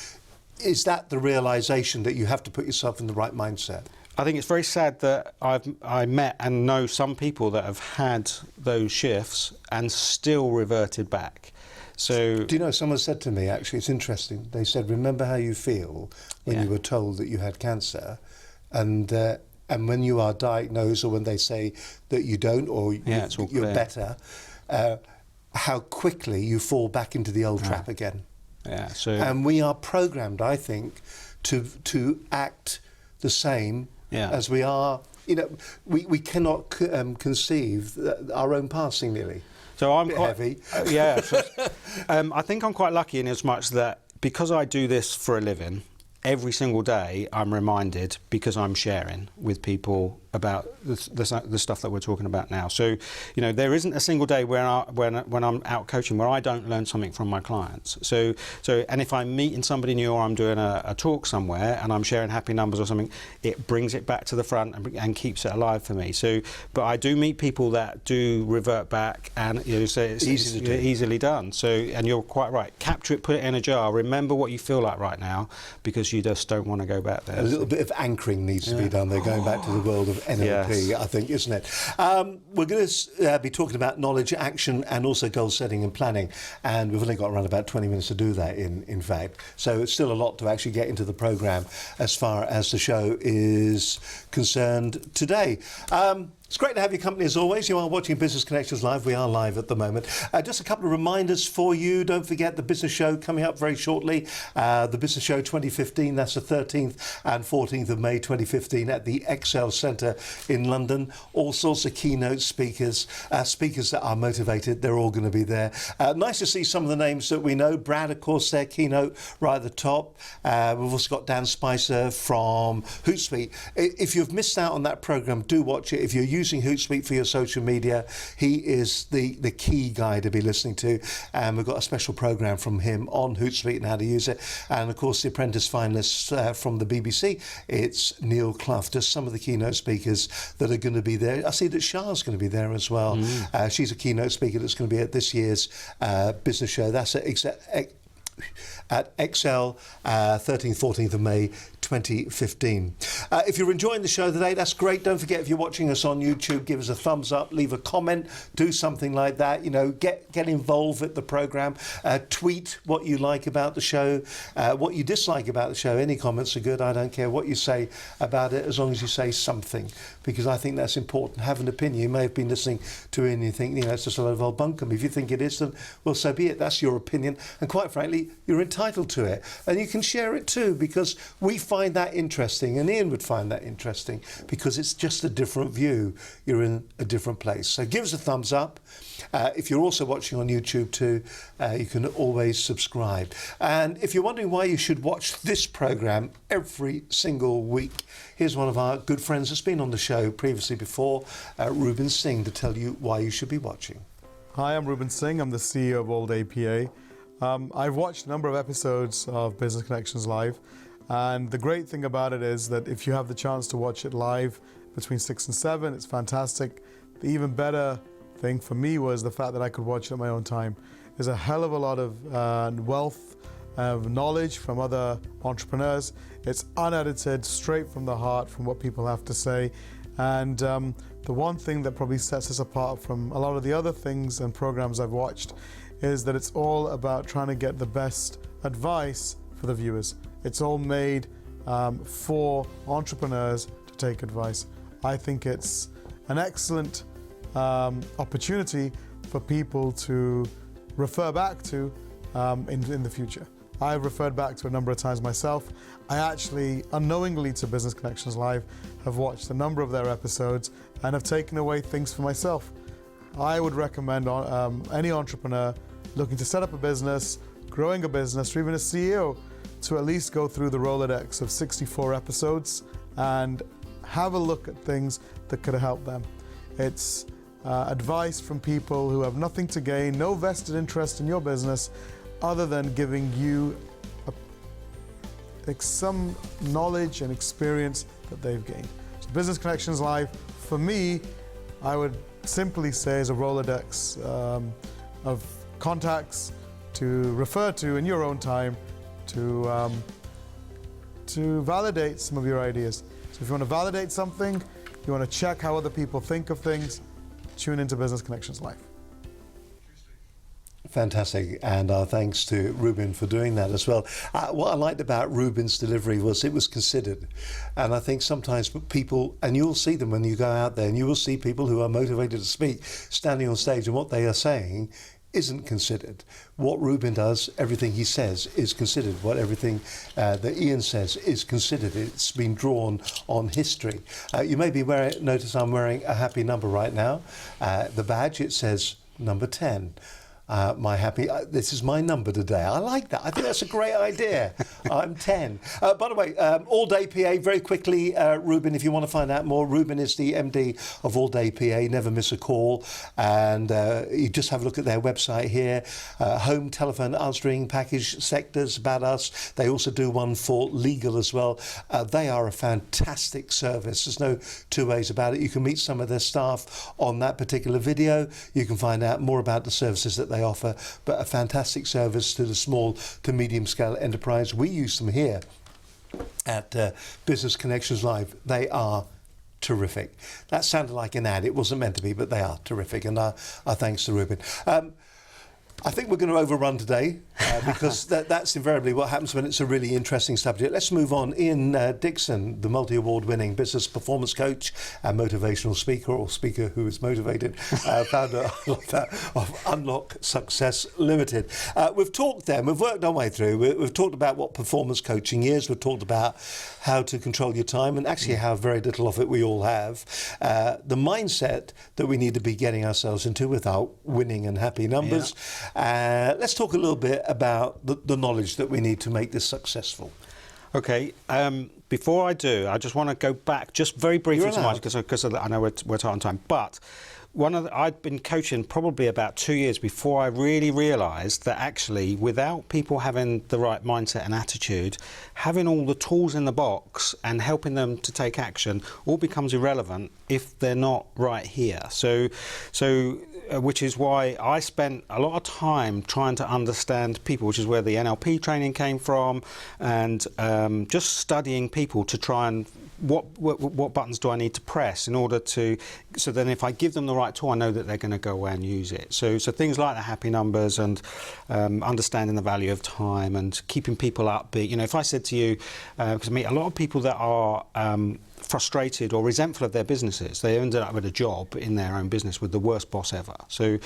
is that the realisation that you have to put yourself in the right mindset? I think it's very sad that I met and know some people that have had those shifts and still reverted back. So, do you know, someone said to me, actually, it's interesting, they said, remember how you feel when you were told that you had cancer, and when you are diagnosed, or when they say that you don't, or you're better, how quickly you fall back into the old trap again. Yeah. So, and we are programmed, I think, to act the same as we are. You know, we cannot conceive our own passing nearly. So I'm quite heavy. I think I'm quite lucky in as much that because I do this for a living, every single day I'm reminded, because I'm sharing with people about the stuff that we're talking about now. So, you know, there isn't a single day when I'm out coaching where I don't learn something from my clients. So, and if I'm meeting somebody new or I'm doing a talk somewhere and I'm sharing happy numbers or something, it brings it back to the front and keeps it alive for me. So, but I do meet people that do revert back, and you know, so it's easily done. So, and you're quite right. Capture it, put it in a jar. Remember what you feel like right now, because you just don't want to go back there. A little bit of anchoring needs to be done. They're going back to the world of NLP, I think, isn't it? We're going to be talking about knowledge, action, and also goal setting and planning. And we've only got around about 20 minutes to do that, in fact. So it's still a lot to actually get into the programme as far as the show is concerned today. It's great to have your company as always. You are watching Business Connections Live. We are live at the moment. Just a couple of reminders for you. Don't forget the Business Show coming up very shortly. The Business Show 2015, that's the 13th and 14th of May 2015 at the Excel Centre in London. All sorts of keynote speakers, speakers that are motivated. They're all going to be there. Nice to see some of the names that we know. Brad, of course, their keynote right at the top. We've also got Dan Spicer from Hootsuite. If you've missed out on that programme, do watch it. If you're using Hootsuite for your social media, he is the key guy to be listening to, and we've got a special programme from him on Hootsuite and how to use it. And of course the apprentice finalists from the BBC, it's Neil Clough, just some of the keynote speakers that are going to be there. I see that Shah's going to be there as well. She's a keynote speaker that's going to be at this year's business show. That's at Excel, 13th, 14th of May 2015. If you're enjoying the show today, that's great. Don't forget, if you're watching us on YouTube, give us a thumbs up, leave a comment, do something like that. You know, get involved with the program. Tweet what you like about the show, what you dislike about the show. Any comments are good. I don't care what you say about it, as long as you say something, because I think that's important. Have an opinion. You may have been listening to it and you think, you know, it's just a load of old bunkum. If you think it is, then, well, so be it. That's your opinion. And quite frankly, you're entitled to it. And you can share it too, because we find that interesting, and Ian would find that interesting, because it's just a different view. You're in a different place. So give us a thumbs up. If you're also watching on YouTube too, you can always subscribe. And if you're wondering why you should watch this program every single week, here's one of our good friends that's been on the show previously before, Ruben Singh, to tell you why you should be watching. Hi, I'm Ruben Singh. I'm the CEO of All Day PA. I've watched a number of episodes of Business Connections Live, and the great thing about it is that if you have the chance to watch it live between 6 and 7, it's fantastic. The even better thing for me was the fact that I could watch it at my own time. There's a hell of a lot of wealth of knowledge from other entrepreneurs. It's unedited, straight from the heart, from what people have to say. And the one thing that probably sets us apart from a lot of the other things and programs I've watched is that it's all about trying to get the best advice for the viewers. It's all made for entrepreneurs to take advice. I think it's an excellent opportunity for people to refer back to in the future. I've referred back to a number of times myself. I actually, unknowingly to Business Connections Live, have watched a number of their episodes and have taken away things for myself. I would recommend any entrepreneur looking to set up a business, growing a business, or even a CEO, to at least go through the Rolodex of 64 episodes and have a look at things that could help them. It's advice from people who have nothing to gain, no vested interest in your business, other than giving you some knowledge and experience that they've gained. So Business Connections Live, for me, I would simply say is a Rolodex of contacts to refer to in your own time to validate some of your ideas. So if you want to validate something, you want to check how other people think of things, tune into Business Connections Live. Fantastic, and our thanks to Ruben for doing that as well. What I liked about Ruben's delivery was it was considered, and I think sometimes people, and you'll see them when you go out there, and you will see people who are motivated to speak, standing on stage, and what they are saying isn't considered. What Ruben does, everything he says is considered. What everything that Ian says is considered. It's been drawn on history. You may be notice I'm wearing a happy number right now. The badge, it says number 10. This is my number today. I like that. I think that's a great idea. I'm 10. By the way, All Day PA, very quickly, Ruben, if you want to find out more, Ruben is the MD of All Day PA, never miss a call. And you just have a look at their website here. Home telephone answering package sectors about us. They also do one for legal as well. They are a fantastic service. There's no two ways about it. You can meet some of their staff on that particular video. You can find out more about the services that they offer, but a fantastic service to the small to medium scale enterprise. We use them here at Business Connections Live. They are terrific. That sounded like an ad. It wasn't meant to be, but they are terrific, and our thanks to Ruben. I think we're going to overrun today because that's invariably what happens when it's a really interesting subject. Let's move on. Ian Dickson, the multi-award winning business performance coach and motivational speaker, or speaker who is motivated, founder of Unlock Success Limited. We've talked then, we've worked our way through, we've talked about what performance coaching is, we've talked about how to control your time, and actually how very little of it we all have. The mindset that we need to be getting ourselves into with our winning and happy numbers. Yeah. Let's talk a little bit about the knowledge that we need to make this successful. Okay. Before I do, I just want to go back just very briefly to mine because I know we're tight on time. But I'd been coaching probably about 2 years before I really realised that actually, without people having the right mindset and attitude, having all the tools in the box and helping them to take action all becomes irrelevant if they're not right here. So which is why I spent a lot of time trying to understand people, which is where the NLP training came from, and just studying people to try and what buttons do I need to press in order to, so then if I give them the right tool, I know that they're going to go away and use it. So things like the happy numbers and understanding the value of time and keeping people upbeat. You know, if I said to you, because I meet a lot of people that are frustrated or resentful of their businesses, they ended up with a job in their own business with the worst boss ever. So,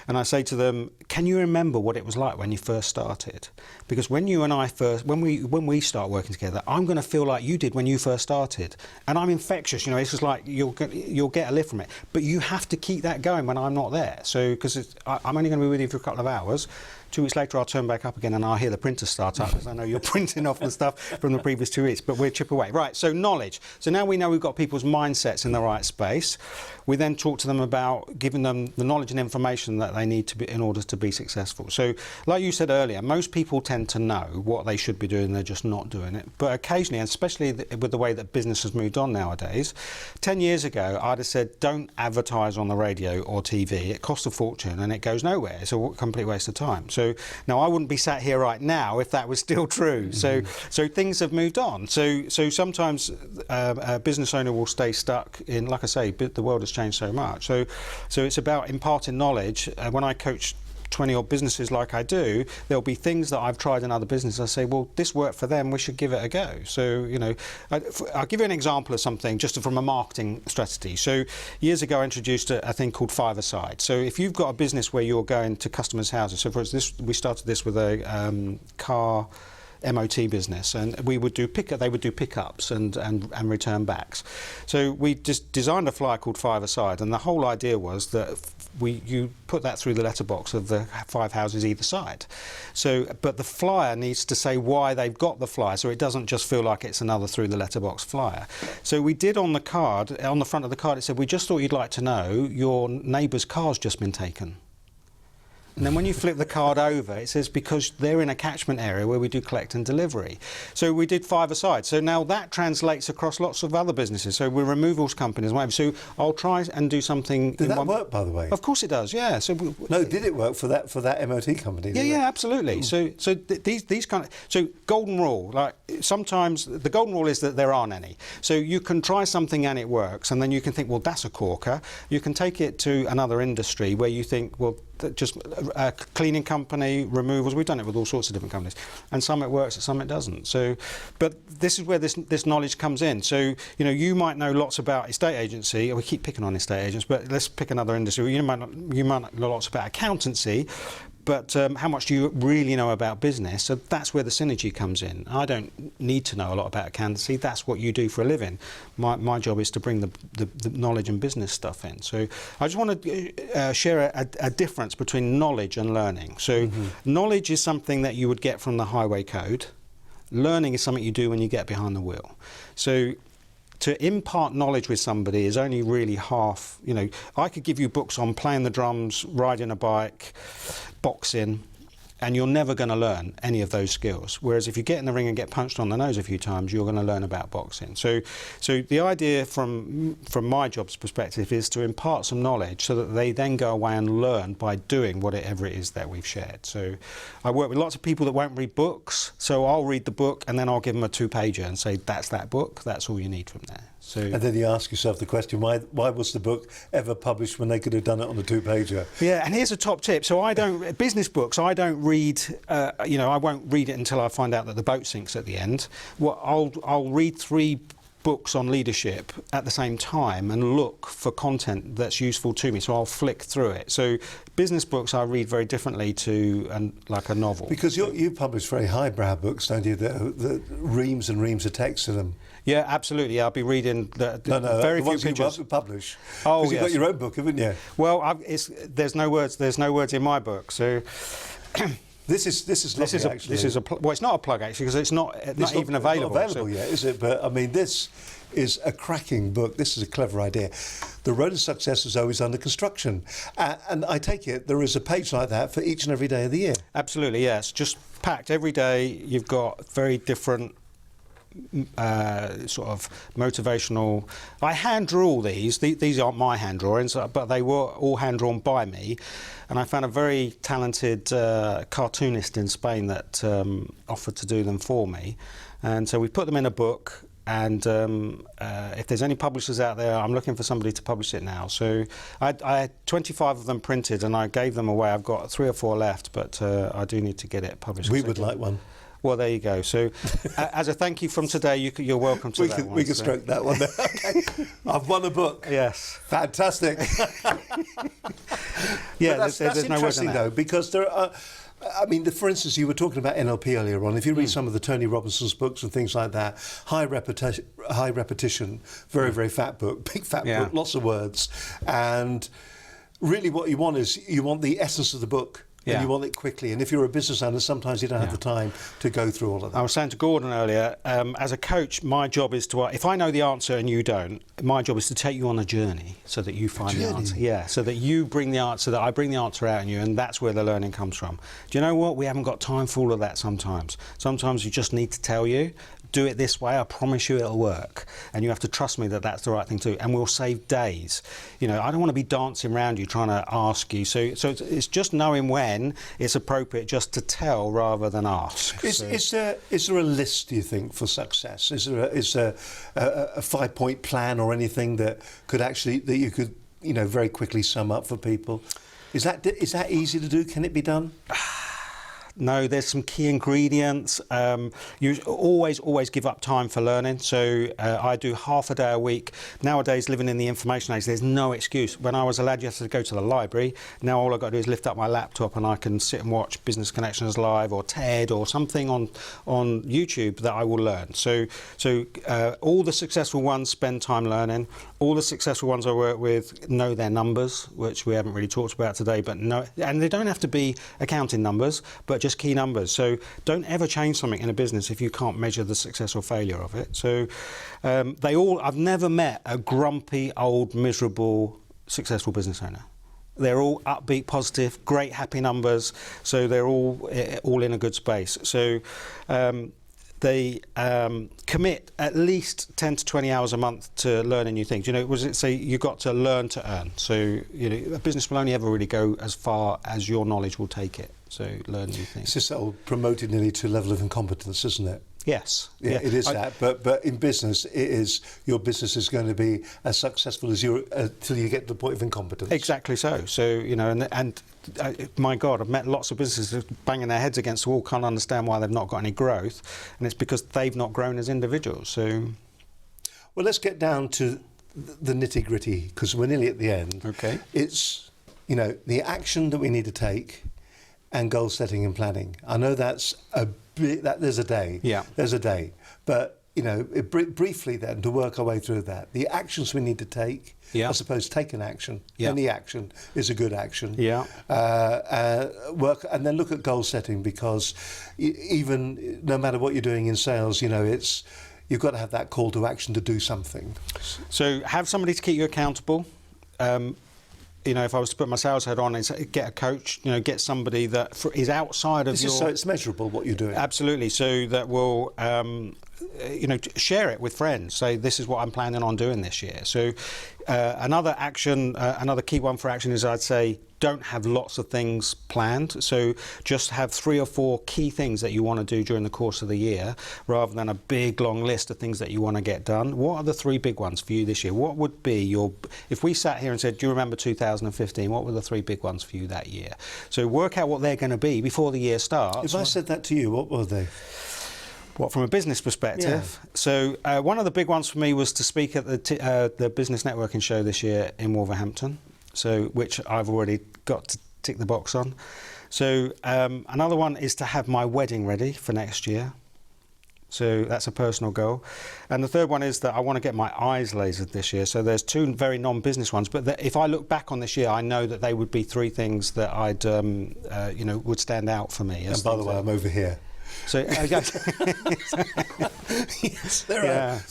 and I say to them, can you remember what it was like when you first started? Because when you and I first, when we start working together, I'm going to feel like you did when you first started, and I'm infectious. You know, it's just like you'll get a lift from it. But you have to keep that going when I'm not there. So, because I'm only going to be with you for a couple of hours. 2 weeks later, I'll turn back up again and I'll hear the printer start up because I know you're printing off the stuff from the previous 2 weeks, but we'll chip away. Right, so knowledge. So now we know we've got people's mindsets in the right space. We then talk to them about giving them the knowledge and information that they need to be in order to be successful. So like you said earlier, most people tend to know what they should be doing, they're just not doing it. But occasionally, and especially with the way that business has moved on nowadays, 10 years ago, I'd have said, don't advertise on the radio or TV. It costs a fortune and it goes nowhere. It's a complete waste of time. So now I wouldn't be sat here right now if that was still true. Mm-hmm. So things have moved on. So sometimes a business owner will stay stuck in, like I say, the world has changed so much. So it's about imparting knowledge. When I coach 20 odd businesses like I do, there'll be things that I've tried in other businesses. I say, well, this worked for them, we should give it a go. So, you know, I'll give you an example of something just from a marketing strategy. So years ago, I introduced a thing called five-a-side. So if you've got a business where you're going to customers' houses, so for instance, we started this with a car MOT business, and they would do pickups and return backs. So we just designed a flyer called Five-a-Side, and the whole idea was that you put that through the letterbox of the 5 houses either side. So, but the flyer needs to say why they've got the flyer, so it doesn't just feel like it's another through the letterbox flyer. So we did on the card, on the front of the card, it said, we just thought you'd like to know your neighbour's car's just been taken. And then when you flip the card over, it says because they're in a catchment area where we do collect and delivery. So we did five-a-side. So now that translates across lots of other businesses. So we're removals companies. So I'll try and do something. Did that work, by the way? Of course it does. Yeah. So no, did it work for that MOT company? Yeah, absolutely. So these kind of golden rule. Like sometimes the golden rule is that there aren't any. So you can try something and it works, and then you can think, well, that's a corker. You can take it to another industry where you think, well, just a cleaning company, removals. We've done it with all sorts of different companies, and some it works, and some it doesn't. So, but this is where this knowledge comes in. So, you know, you might know lots about estate agency. We keep picking on estate agents, but let's pick another industry. You might know lots about accountancy. But how much do you really know about business? So that's where the synergy comes in. I don't need to know a lot about accountancy. That's what you do for a living. My job is to bring the knowledge and business stuff in. So I just want to share a difference between knowledge and learning. So knowledge is something that you would get from the highway code. Learning is something you do when you get behind the wheel. So to impart knowledge with somebody is only really half, you know, I could give you books on playing the drums, riding a bike, boxing, and you're never going to learn any of those skills. Whereas if you get in the ring and get punched on the nose a few times, you're going to learn about boxing. So the idea from my job's perspective is to impart some knowledge so that they then go away and learn by doing whatever it is that we've shared. So I work with lots of people that won't read books, so I'll read the book and then I'll give them a 2-pager and say, that's that book, that's all you need from there. So, and then you ask yourself the question, why was the book ever published when they could have done it on a 2-pager? Yeah, and here's a top tip. So business books, I don't read, you know, I won't read it until I find out that the boat sinks at the end. Well, I'll read 3 books on leadership at the same time and look for content that's useful to me, so I'll flick through it. So business books I read very differently to like a novel. Because you publish very highbrow books, don't you, that reams and reams of text in them. Yeah, absolutely. I'll be reading very few pictures. You publish. Oh, because you've got your own book, haven't you? Well, there's no words in my book, so. This is well, it's not a plug actually, because it's not even available. Not available yet, is it? But I mean, this is a cracking book. This is a clever idea. The road to success is always under construction, and I take it there is a page like that for each and every day of the year. Absolutely, yes. Just packed every day. You've got very different sort of motivational. I hand drew all these. These aren't my hand drawings, but they were all hand drawn by me. And I found a very talented cartoonist in Spain that offered to do them for me. And so we put them in a book. And if there's any publishers out there, I'm looking for somebody to publish it now. So I had 25 of them printed, and I gave them away. I've got 3 or 4 left, but I do need to get it published. We would like one. Well, there you go. So, as a thank you from today, you're welcome to that one. We can stroke that one. Okay. I've won a book. Yes. Fantastic. Yeah, that's there's no interesting, word in though, that. because there are... I mean, for instance, you were talking about NLP earlier on. If you read some of the Tony Robinson's books and things like that, high repetition, very, very fat book, big fat book, lots of words. And really what you want is you want the essence of the book. And you want it quickly. And if you're a business owner, sometimes you don't have the time to go through all of that. I was saying to Gordon earlier, as a coach, my job is to, if I know the answer and you don't, my job is to take you on a journey so that you find the answer. Yeah, so that you bring the answer, that I bring the answer out in you, and that's where the learning comes from. Do you know what? We haven't got time for all of that sometimes. Sometimes you just need to tell you, do it this way, I promise you it'll work. And you have to trust me that that's the right thing to do. And we'll save days. You know, I don't want to be dancing around you trying to ask you. So it's just knowing when it's appropriate just to tell rather than ask. Is there a list, do you think, for success? Is there a 5-point plan or anything that you could, you know, very quickly sum up for people? Is that easy to do? Can it be done? No, there's some key ingredients. You always give up time for learning. So I do half a day a week. Nowadays, living in the information age, there's no excuse. When I was a lad, you had to go to the library. Now all I've got to do is lift up my laptop and I can sit and watch Business Connections Live or TED or something on YouTube that I will learn. So all the successful ones spend time learning. All the successful ones I work with know their numbers, which we haven't really talked about today, but no, and they don't have to be accounting numbers, but just key numbers. So don't ever change something in a business if you can't measure the success or failure of it. So I've never met a grumpy, old, miserable, successful business owner. They're all upbeat, positive, great, happy numbers. So they're all in a good space. So they commit at least 10 to 20 hours a month to learning new things. You know, was it say you got to learn to earn? So, you know, a business will only ever really go as far as your knowledge will take it. So learn new things. It's just promoted nearly to a level of incompetence, isn't it? Yes. Yeah, it is that. But in business, it is your business is going to be as successful as you till you get to the point of incompetence. Exactly so. So, you know, and my God, I've met lots of businesses banging their heads against the wall, can't understand why they've not got any growth, and it's because they've not grown as individuals. So, well, let's get down to the nitty gritty because we're nearly at the end. Okay. It's, you know, the action that we need to take and goal setting and planning. I know that's a bit, that there's a day. Yeah. There's a day. But, you know, briefly then, to work our way through that, the actions we need to take, I suppose take an action. Any action is a good action. Work and then look at goal setting because even no matter what you're doing in sales, you know, you've got to have that call to action to do something. So have somebody to keep you accountable. You know, if I was to put my sales head on, is get a coach. You know, get somebody that is outside of your. So it's measurable what you're doing. Absolutely. So that will, you know, share it with friends. Say this is what I'm planning on doing this year. So another action, another key one for action is I'd say don't have lots of things planned. So just have 3 or 4 key things that you want to do during the course of the year, rather than a big long list of things that you want to get done. What are the 3 big ones for you this year? What would be your, if we sat here and said, do you remember 2015? What were the 3 big ones for you that year? So work out what they're going to be before the year starts. If I said that to you, what were they? What, from a business perspective? Yeah. So one of the big ones for me was to speak at the Business Networking Show this year in Wolverhampton, so which I've already got to tick the box on. So another one is to have my wedding ready for next year. So that's a personal goal. And the third one is that I want to get my eyes lasered this year. So there's 2 very non-business ones, but if I look back on this year, I know that they would be 3 things that I'd, you know, would stand out for me. And by the way, I'm over here. So yes, there are.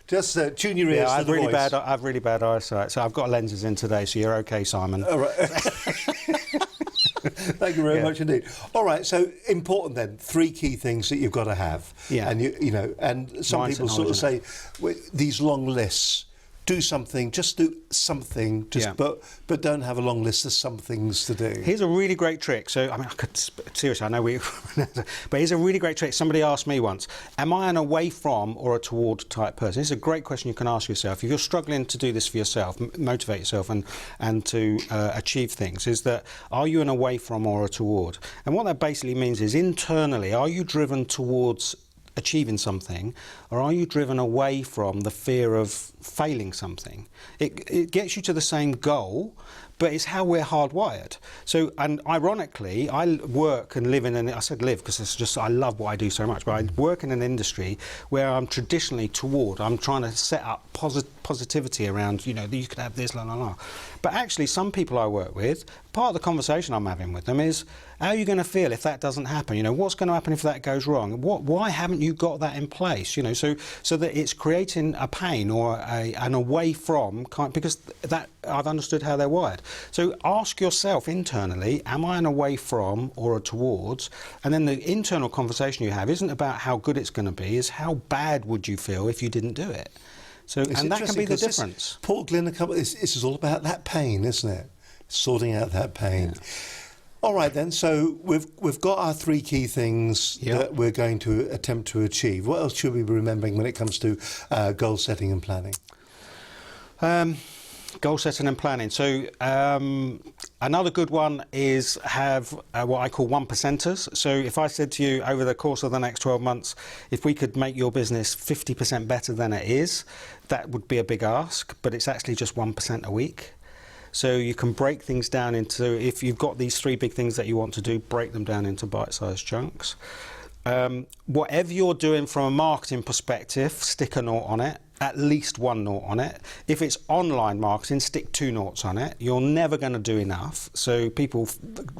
Just tune your ears to the voice. I have really bad eyesight, so I've got lenses in today. So you're okay, Simon. All right. Thank you very much indeed. All right, so important then. 3 key things that you've got to have. Yeah. And you know, and some Mindset, people sort of say these long lists. Do something, just do something, but don't have a long list of some things to do. Here's a really great trick. So, I mean, seriously, I know but here's a really great trick. Somebody asked me once, am I an away from or a toward type person? It's a great question you can ask yourself. If you're struggling to do this for yourself, motivate yourself and to achieve things, is that, are you an away from or a toward? And what that basically means is, internally, are you driven towards achieving something, or are you driven away from the fear of failing something? It gets you to the same goal, but it's how we're hardwired. So, and ironically, I work and live in I said live because it's just, I love what I do so much, but I work in an industry where I'm traditionally toward, I'm trying to set up positivity around, you know, you could have this, la la la. But actually, some people I work with, part of the conversation I'm having with them is, how are you going to feel if that doesn't happen? You know, what's going to happen if that goes wrong? Why haven't you got that in place? You know, so that it's creating a pain or an away from kind, because that I've understood how they're wired. So ask yourself internally, am I an away from or a towards? And then the internal conversation you have isn't about how good it's going to be, is how bad would you feel if you didn't do it? So, and that can be the difference. Paul Glynn, this is all about that pain, isn't it? Sorting out that pain. Yeah. All right then, so we've got our 3 key things that we're going to attempt to achieve. What else should we be remembering when it comes to goal setting and planning? Goal setting and planning. So another good one is have what I call 1%ers. So if I said to you, over the course of the next 12 months, if we could make your business 50% better than it is, that would be a big ask, but it's actually just 1% a week. So you can break things down into, if you've got these 3 big things that you want to do, break them down into bite-sized chunks. Whatever you're doing from a marketing perspective, stick a nought on it, at least 1 nought on it. If it's online marketing, stick 2 noughts on it. You're never going to do enough. So people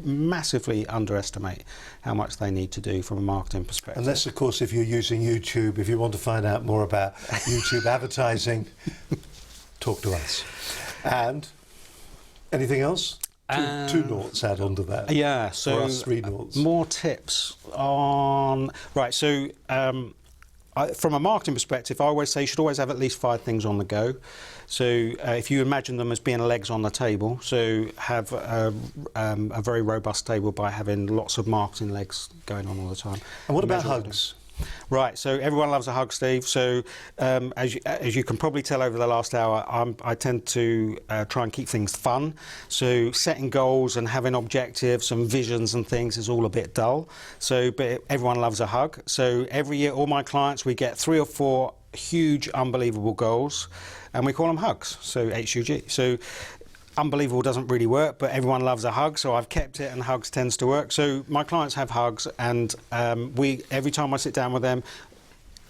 massively underestimate how much they need to do from a marketing perspective. Unless, of course, if you're using YouTube, if you want to find out more about YouTube advertising, talk to us. And anything else? 2 noughts add on to that. Yeah, so for us, 3 noughts. More tips on... Right, so from a marketing perspective, I always say you should always have at least 5 things on the go. So if you imagine them as being legs on the table, so have a very robust table by having lots of marketing legs going on all the time. And what about hugs? Right, so everyone loves a hug, Steve. So as you can probably tell over the last hour, I tend to try and keep things fun. So setting goals and having objectives and visions and things is all a bit dull. So, but everyone loves a hug. So every year, all my clients, we get 3 or 4 huge, unbelievable goals, and we call them hugs. So HUG. So unbelievable doesn't really work, but everyone loves a hug, so I've kept it, and hugs tends to work. So my clients have hugs, and every time I sit down with them,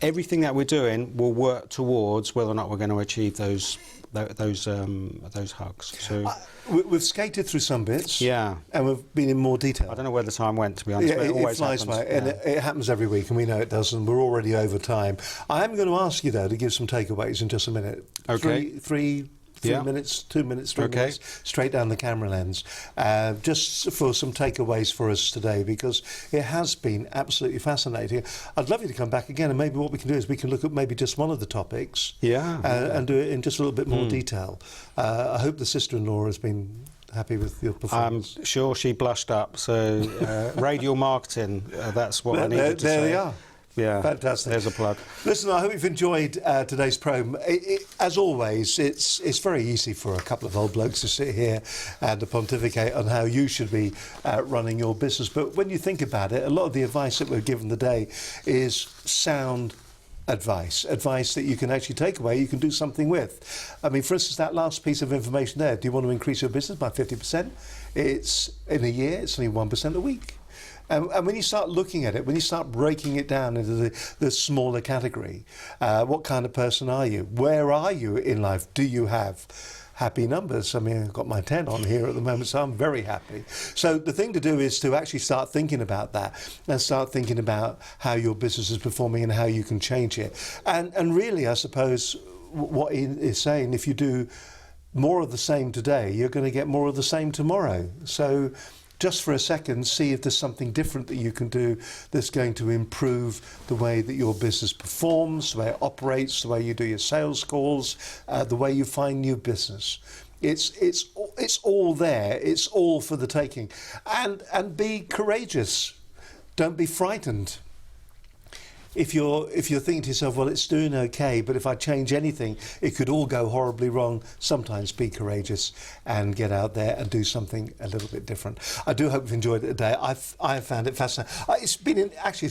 everything that we're doing will work towards whether or not we're going to achieve those hugs. So we've skated through some bits, yeah, and we've been in more detail. I don't know where the time went, to be honest. Yeah, but it always flies happens. by, and it happens every week, and we know it does, and we're already over time. I am going to ask you though to give some takeaways in just a minute. Okay. 3 minutes, 2 minutes, 3 minutes, straight down the camera lens, just for some takeaways for us today, because it has been absolutely fascinating. I'd love you to come back again, and maybe what we can do is we can look at maybe just one of the topics, and do it in just a little bit more detail. I hope the sister-in-law has been happy with your performance. I'm sure she blushed up. So radial marketing, that's what I needed to say. There they are. Yeah, fantastic. There's a plug. Listen, I hope you've enjoyed today's program. As always, it's very easy for a couple of old blokes to sit here and to pontificate on how you should be running your business. But when you think about it, a lot of the advice that we're given today is sound advice that you can actually take away, you can do something with. I mean, for instance, that last piece of information there, do you want to increase your business by 50%? It's in a year, it's only 1% a week. And when you start looking at it, when you start breaking it down into the smaller category, what kind of person are you? Where are you in life? Do you have happy numbers? I mean, I've got my 10 on here at the moment, so I'm very happy. So the thing to do is to actually start thinking about that and start thinking about how your business is performing and how you can change it. And really, I suppose, what Ian is saying, if you do more of the same today, you're going to get more of the same tomorrow. So just for a second, see if there's something different that you can do that's going to improve the way that your business performs, the way it operates, the way you do your sales calls, the way you find new business. It's all there. It's all for the taking. And be courageous. Don't be frightened. If you're thinking to yourself, well, it's doing okay, but if I change anything, it could all go horribly wrong. Sometimes be courageous and get out there and do something a little bit different. I do hope you've enjoyed it today. I've found it fascinating. It's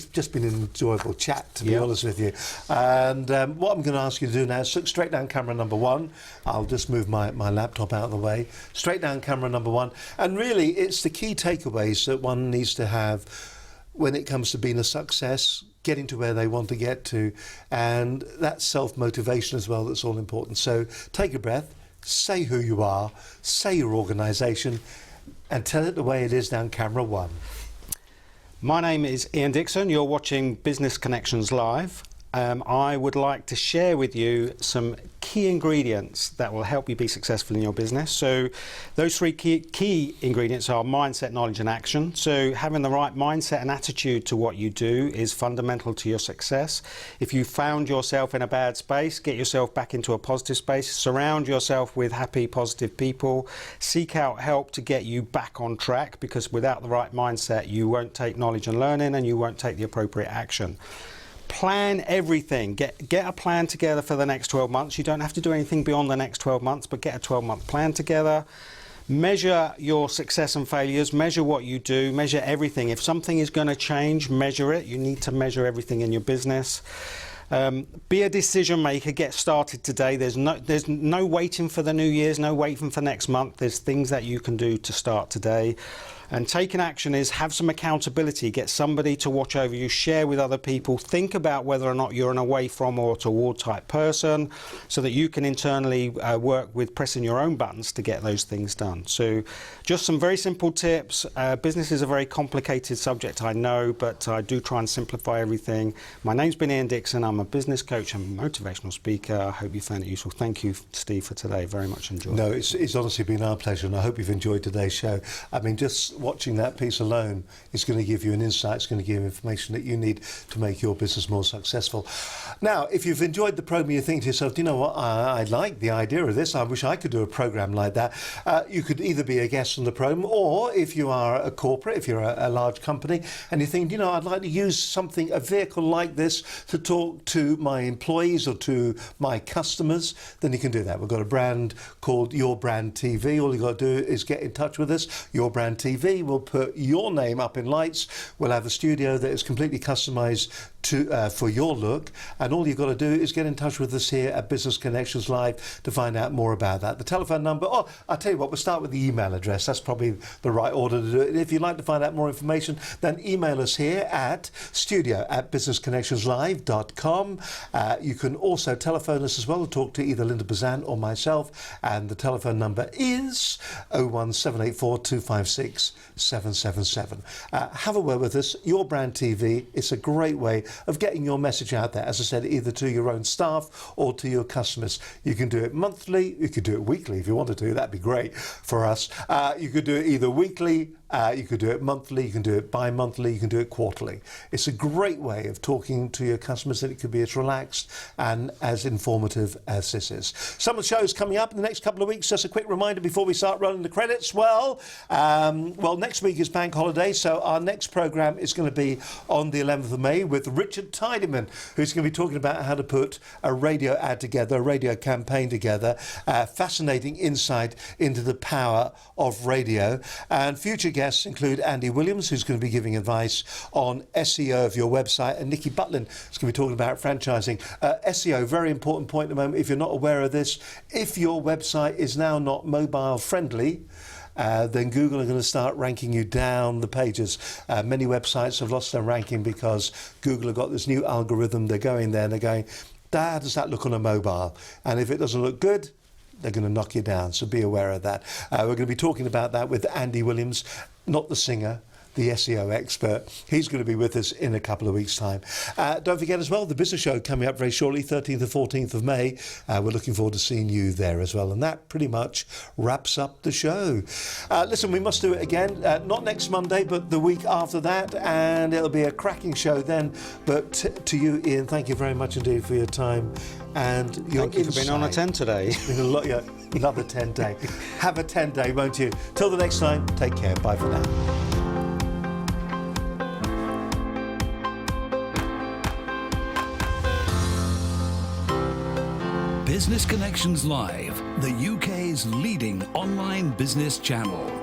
just been an enjoyable chat, to be honest with you. And what I'm going to ask you to do now is look straight down camera number 1. I'll just move my laptop out of the way. Straight down camera number 1. And really, it's the key takeaways that one needs to have when it comes to being a success, getting to where they want to get to, and that's self-motivation as well, that's all important. So take a breath, say who you are, say your organisation, and tell it the way it is down camera 1. My name is Ian Dickson. You're watching Business Connections Live. I would like to share with you some key ingredients that will help you be successful in your business. So those 3 key ingredients are mindset, knowledge and action. So having the right mindset and attitude to what you do is fundamental to your success. If you found yourself in a bad space, get yourself back into a positive space. Surround yourself with happy, positive people. Seek out help to get you back on track, because without the right mindset, you won't take knowledge and learning and you won't take the appropriate action. Plan everything. Get a plan together for the next 12 months. You don't have to do anything beyond the next 12 months, but get a 12-month plan together. Measure your success and failures. Measure what you do. Measure everything. If something is going to change, measure it. You need to measure everything in your business. Be a decision maker. Get started today. There's no waiting for the New Year's, no waiting for next month. There's things that you can do to start today. And taking action is have some accountability. Get somebody to watch over you, share with other people. Think about whether or not you're an away from or toward type person, so that you can internally work with pressing your own buttons to get those things done. So just some very simple tips. Business is a very complicated subject, I know, but I do try and simplify everything. My name's been Ian Dickson. I'm a business coach and motivational speaker. I hope you found it useful. Thank you, Steve, for today. Very much enjoyed. No, it's honestly been our pleasure, and I hope you've enjoyed today's show. I mean, just watching that piece alone is going to give you an insight. It's going to give you information that you need to make your business more successful. Now, if you've enjoyed the program, you think to yourself, do you know what, I like the idea of this. I wish I could do a program like that. You could either be a guest on the program, or if you are a corporate, if you're a large company, and you think, you know, I'd like to use a vehicle like this to talk to my employees or to my customers, then you can do that. We've got a brand called Your Brand TV. All you've got to do is get in touch with us. Your Brand TV will put your name up in lights. We'll have a studio that is completely customized for your look, and all you've got to do is get in touch with us here at Business Connections Live to find out more about that. The telephone number, I'll tell you what, we'll start with the email address. That's probably the right order to do it. If you'd like to find out more information, then email us here at studio@businessconnectionslive.com. You can also telephone us as well to talk to either Linda Bazan or myself, and the telephone number is 01784 256 777. Have a word with us. Your Brand TV. It's a great way of getting your message out there, as I said, either to your own staff or to your customers. You can do it monthly, you could do it weekly if you wanted to. That'd be great for us. You could do it either weekly, you could do it monthly, you can do it bi-monthly, you can do it quarterly. It's a great way of talking to your customers, and it could be as relaxed and as informative as this is. Some of the shows coming up in the next couple of weeks. Just a quick reminder before we start rolling the credits. Well, next week is bank holiday, so our next program is going to be on the 11th of May with Richard Tidyman, who's going to be talking about how to put a radio ad together, a radio campaign together. Fascinating insight into the power of radio. And future guests include Andy Williams, who's going to be giving advice on SEO of your website, and Nikki Butlin is going to be talking about franchising. SEO, very important point at the moment. If you're not aware of this, if your website is now not mobile friendly, then Google are going to start ranking you down the pages. Many websites have lost their ranking because Google have got this new algorithm. They're going there and they're going, how does that look on a mobile? And if it doesn't look good, they're going to knock you down. So be aware of that. We're going to be talking about that with Andy Williams, not the singer, the SEO expert. He's going to be with us in a couple of weeks' time. Don't forget as well, the business show coming up very shortly, 13th and 14th of May. We're looking forward to seeing you there as well. And that pretty much wraps up the show. Listen, we must do it again, not next Monday, but the week after that, and it'll be a cracking show then. But to you, Ian, thank you very much indeed for your time and your Thank you for being on a 10 today. It's been a lot, yeah, another 10 day. Have a 10 day, won't you? Till the next time, take care. Bye for now. Business Connections Live, the UK's leading online business channel.